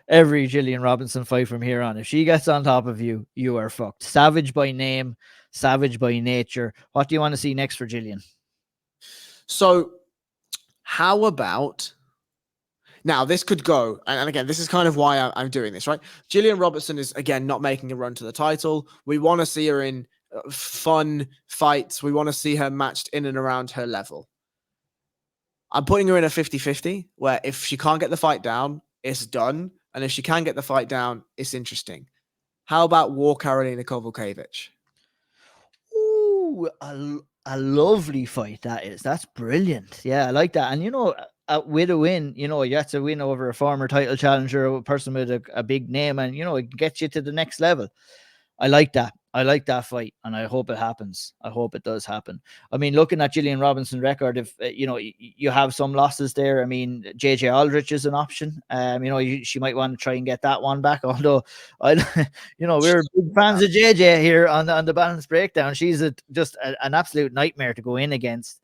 every Gillian Robinson fight from here on. If she gets on top of you, you are fucked. Savage by name, savage by nature. What do you want to see next for Gillian? So how about... Now, this could go, and again, this is kind of why I'm doing this, right? Gillian Robertson is, again, not making a run to the title. We want to see her in fun fights. We want to see her matched in and around her level. I'm putting her in a 50-50, where if she can't get the fight down, it's done. And if she can get the fight down, it's interesting. How about War Karolina Kowalkiewicz? Ooh, a lovely fight that is. That's brilliant. Yeah, I like that. And with a win, you have to win over a former title challenger, a person with a big name, and it gets you to the next level. I like that. I like that fight, and I hope it happens. I hope it does happen. I mean, looking at Gillian Robinson's record, if you have some losses there. I mean, JJ Aldrich is an option. She might want to try and get that one back. Although, we're big fans of JJ here on the Balance Breakdown. She's just an absolute nightmare to go in against.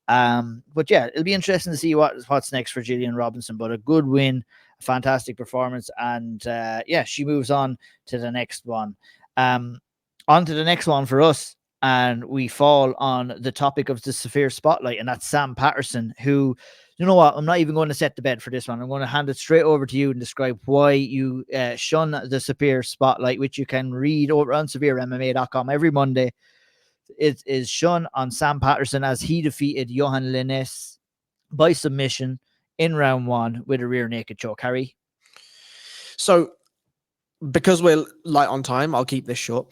But yeah, it'll be interesting to see what's next for Gillian Robinson. But a good win, a fantastic performance, and she moves on to the next one. On to the next one for us, and we fall on the topic of the Severe Spotlight, and that's Sam Patterson, who, you know what, I'm not even going to set the bed for this one. I'm going to hand it straight over to you and describe why you shun the Severe Spotlight, which you can read over on SevereMMA.com every Monday. It is shun on Sam Patterson as he defeated Yohan Lainasse by submission in round 1 with a rear naked choke. Harry? So, because we're light on time, I'll keep this short.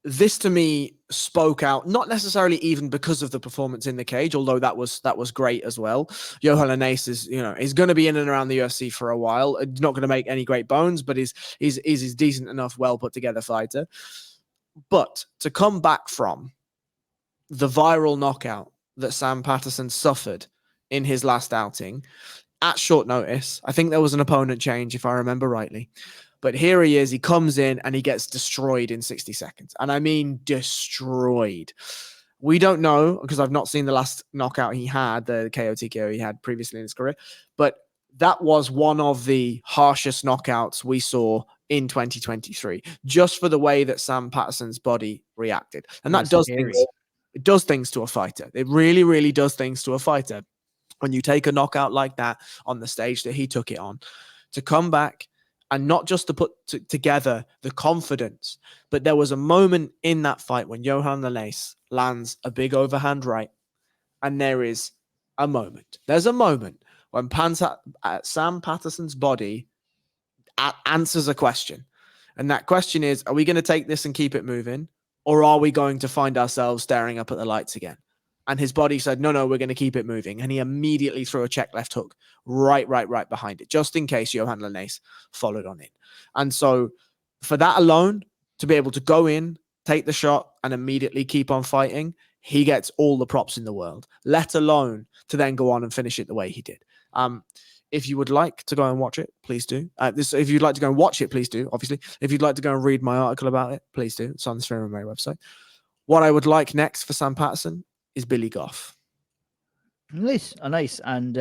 This to me spoke out, not necessarily even because of the performance in the cage, although that was great as well. Yohan Lainasse is going to be in and around the UFC for a while. Not going to make any great bones, but is decent enough, well put together fighter. But to come back from the viral knockout that Sam Patterson suffered in his last outing at short notice, I think there was an opponent change, if I remember rightly. But here he is, he comes in and he gets destroyed in 60 seconds. And I mean destroyed. We don't know, because I've not seen the last knockout he had, the KO TKO he had previously in his career. But that was one of the harshest knockouts we saw in 2023, just for the way that Sam Patterson's body reacted. And that does things, it does things to a fighter. It really, really does things to a fighter. When you take a knockout like that on the stage that he took it on, to come back and not just to put together the confidence, but there was a moment in that fight when Yohan Lainasse lands a big overhand right, and there's a moment when Sam Patterson's body answers a question. And that question is, are we going to take this and keep it moving? Or are we going to find ourselves staring up at the lights again? And his body said, no, we're going to keep it moving. And he immediately threw a check left hook right behind it, just in case Yohan Lainasse followed on in. And so for that alone, to be able to go in, take the shot, and immediately keep on fighting, he gets all the props in the world, let alone to then go on and finish it the way he did. If you would like to go and watch it, please do. If you'd like to go and watch it, please do, obviously. If you'd like to go and read my article about it, please do. It's on the SevereMMA website. What I would like next for Sam Patterson is Billy Goff. Nice. And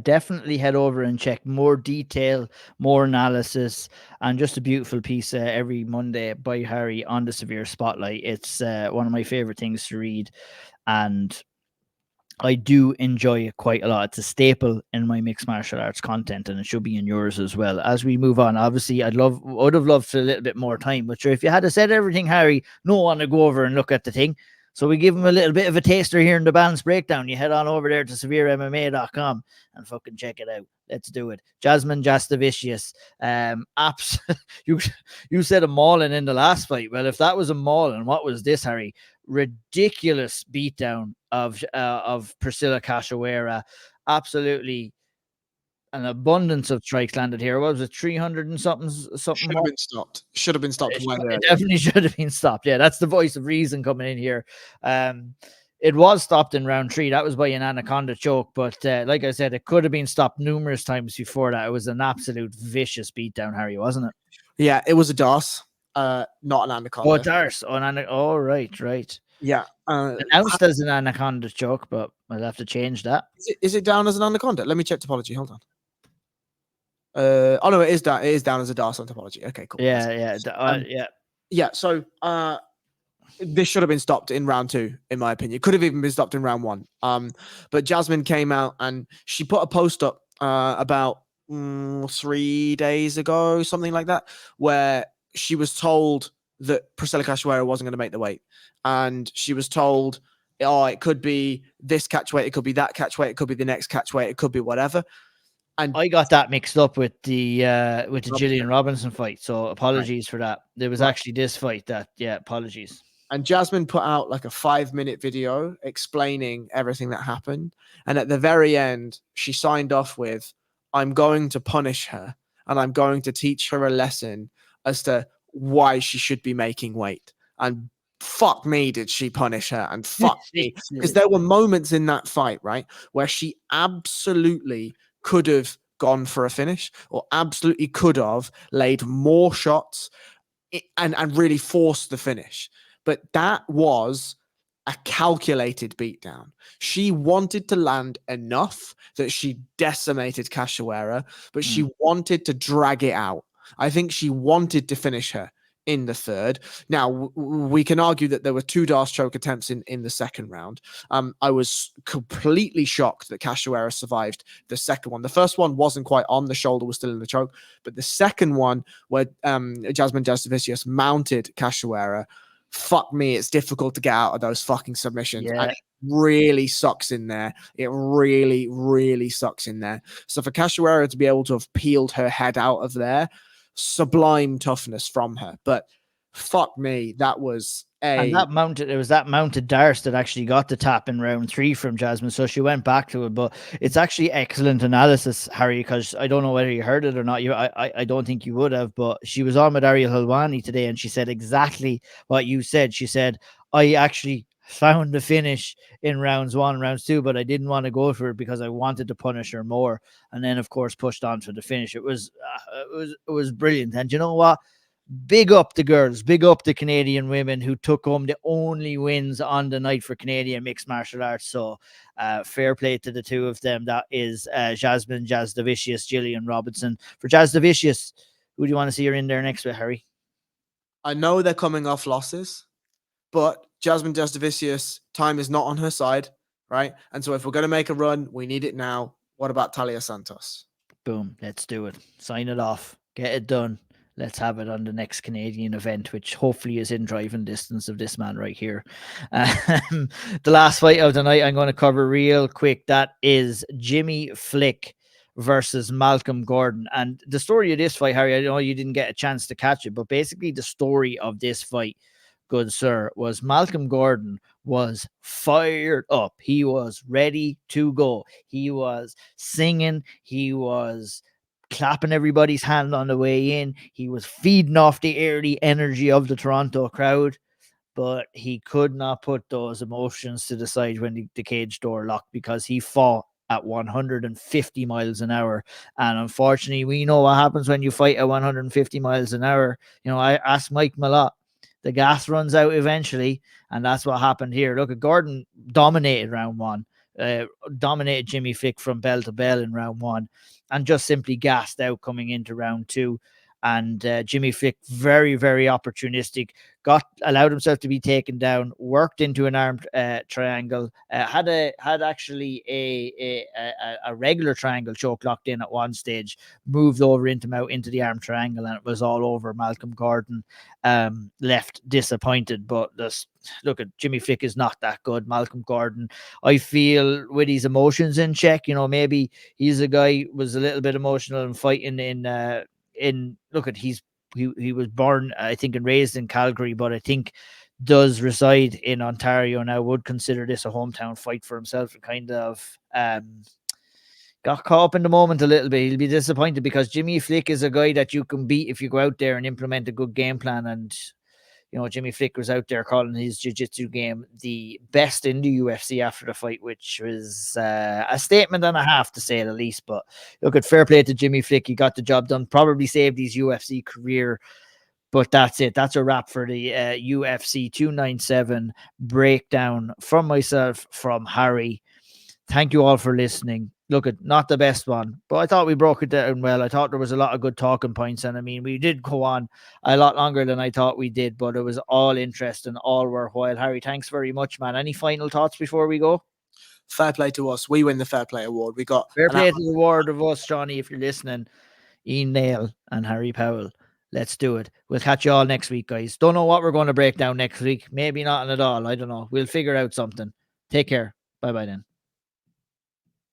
definitely head over and check more detail, more analysis, and just a beautiful piece every Monday by Harry on the Severe Spotlight. It's one of my favorite things to read, and I do enjoy it quite a lot. It's a staple in my mixed martial arts content, and it should be in yours as well. As we move on, obviously, I would have loved for a little bit more time, but sure, if you had said everything, Harry, no one to go over and look at the thing. So we give him a little bit of a taster here in the balance breakdown. You head on over there to SevereMMA.com and fucking check it out. Let's do it. Jasmine Jasudavicius. You said a mauling in the last fight. Well, if that was a mauling, what was this, Harry? Ridiculous beatdown of Priscila Cachoeira. Absolutely an abundance of strikes landed here. What was it, 300 and something? Should have been stopped. Should have been stopped. It definitely should have been stopped. Yeah, that's the voice of reason coming in here. It was stopped in round 3. That was by an anaconda choke. But like I said, it could have been stopped numerous times before that. It was an absolute vicious beatdown, Harry, wasn't it? Yeah, it was a darce, not an anaconda. Oh, darce. Oh, right. Yeah. Announced as an anaconda choke, but I'll have to change that. Is it down as an anaconda? Let me check topology. Hold on. No, it is down. It is down as a darce on topology. Okay, cool. Yeah. So, this should have been stopped in round 2, in my opinion. Could have even been stopped in round 1. But Jasmine came out and she put a post up about 3 days ago, something like that, where she was told that Priscila Cachoeira wasn't going to make the weight, and she was told, "Oh, it could be this catch weight, it could be that catch weight, it could be the next catch weight, it could be whatever." And I got that mixed up with the Gillian Robertson fight, so apologies for that. There was actually this fight that, apologies. And Jasmine put out like a 5-minute video explaining everything that happened. And at the very end, she signed off with, "I'm going to punish her and I'm going to teach her a lesson as to why she should be making weight." And fuck me, did she punish her, and fuck me. Because there were moments in that fight, right, where she absolutely could have gone for a finish, or absolutely could have laid more shots and really forced the finish. But that was a calculated beatdown. She wanted to land enough that she decimated Cachoeira, but she wanted to drag it out. I think she wanted to finish her in the 3rd. Now, we can argue that there were 2 darce choke attempts in the 2nd round. I was completely shocked that Cachoeira survived the 2nd one. The first one wasn't quite on. The shoulder was still in the choke. But the 2nd one, where Jasmine Jasudavicius mounted Cachoeira, fuck me, it's difficult to get out of those fucking submissions. Yeah. And it really sucks in there. It really, really sucks in there. So for Cachoeira to be able to have peeled her head out of there, sublime toughness from her. But fuck me, that was it was that mounted darce that actually got the tap in round 3 from Jasmine, so she went back to it. But it's actually excellent analysis, Harry, because I don't know whether you heard it or not. I don't think you would have, but she was on with Ariel Helwani today, and she said exactly what you said. She said, "I actually found the finish in rounds 1, rounds 2, but I didn't want to go for it because I wanted to punish her more." And then, of course, pushed on for the finish. It was brilliant. And you know what? big up the girls, big up the Canadian women who took home the only wins on the night for Canadian mixed martial arts. So fair play to the two of them. That is Jasmine Jasudavicius, Gillian Robertson. For Jasudavicius, who do you want to see her in there next with, Harry? I know they're coming off losses, but Jasmine Jasudavicius, time is not on her side, right? And so if we're going to make a run, we need it now. What about Talia Santos? Boom, let's do it. Sign it off. Get it done. Let's have it on the next Canadian event, which hopefully is in driving distance of this man right here. The last fight of the night I'm going to cover real quick. That is Jimmy Flick versus Malcolm Gordon. And the story of this fight, Harry, I know you didn't get a chance to catch it, but basically the story of this fight, good sir, was Malcolm Gordon was fired up. He was ready to go. He was singing. He was clapping everybody's hand on the way in. He was feeding off the early energy of the Toronto crowd, but he could not put those emotions to the side when the cage door locked, because he fought at 150 miles an hour. And unfortunately, we know what happens when you fight at 150 miles an hour. You know, I asked Mike Malott, the gas runs out eventually, and that's what happened here. Look, Gordon dominated round one, dominated Jimmy Flick from bell to bell in round one, and just simply gassed out coming into round two. And Jimmy Flick, very, very opportunistic, allowed himself to be taken down, worked into an armed triangle, had actually a regular triangle choke locked in at one stage, moved over into the armed triangle, and it was all over. Malcolm Gordon left disappointed, but look at Jimmy Flick is not that good. Malcolm Gordon, I feel, with his emotions in check, you know, maybe he's a guy was a little bit emotional and fighting look at he was born, I think, and raised in Calgary, but I think does reside in Ontario now. Would consider this a hometown fight for himself, and kind of got caught up in the moment a little bit. He'll be disappointed because Jimmy Flick is a guy that you can beat if you go out there and implement a good game plan. And you know, Jimmy Flick was out there calling his jiu-jitsu game the best in the UFC after the fight, which was a statement and a half, to say the least. But look, at fair play to Jimmy Flick. He got the job done, probably saved his UFC career. But that's it. That's a wrap for the UFC 297 breakdown from myself, from Harry. Thank you all for listening. Look, at not the best one, but I thought we broke it down well. I thought there was a lot of good talking points, and I mean, we did go on a lot longer than I thought we did, but it was all interesting, all worthwhile. Harry, thanks very much, man. Any final thoughts before we go? Fair play to us. We win the Fair Play Award. We got fair play to the award of us, Johnny, if you're listening. Ian Nail and Harry Powell. Let's do it. We'll catch you all next week, guys. Don't know what we're going to break down next week. Maybe not at all. I don't know. We'll figure out something. Take care. Bye-bye then.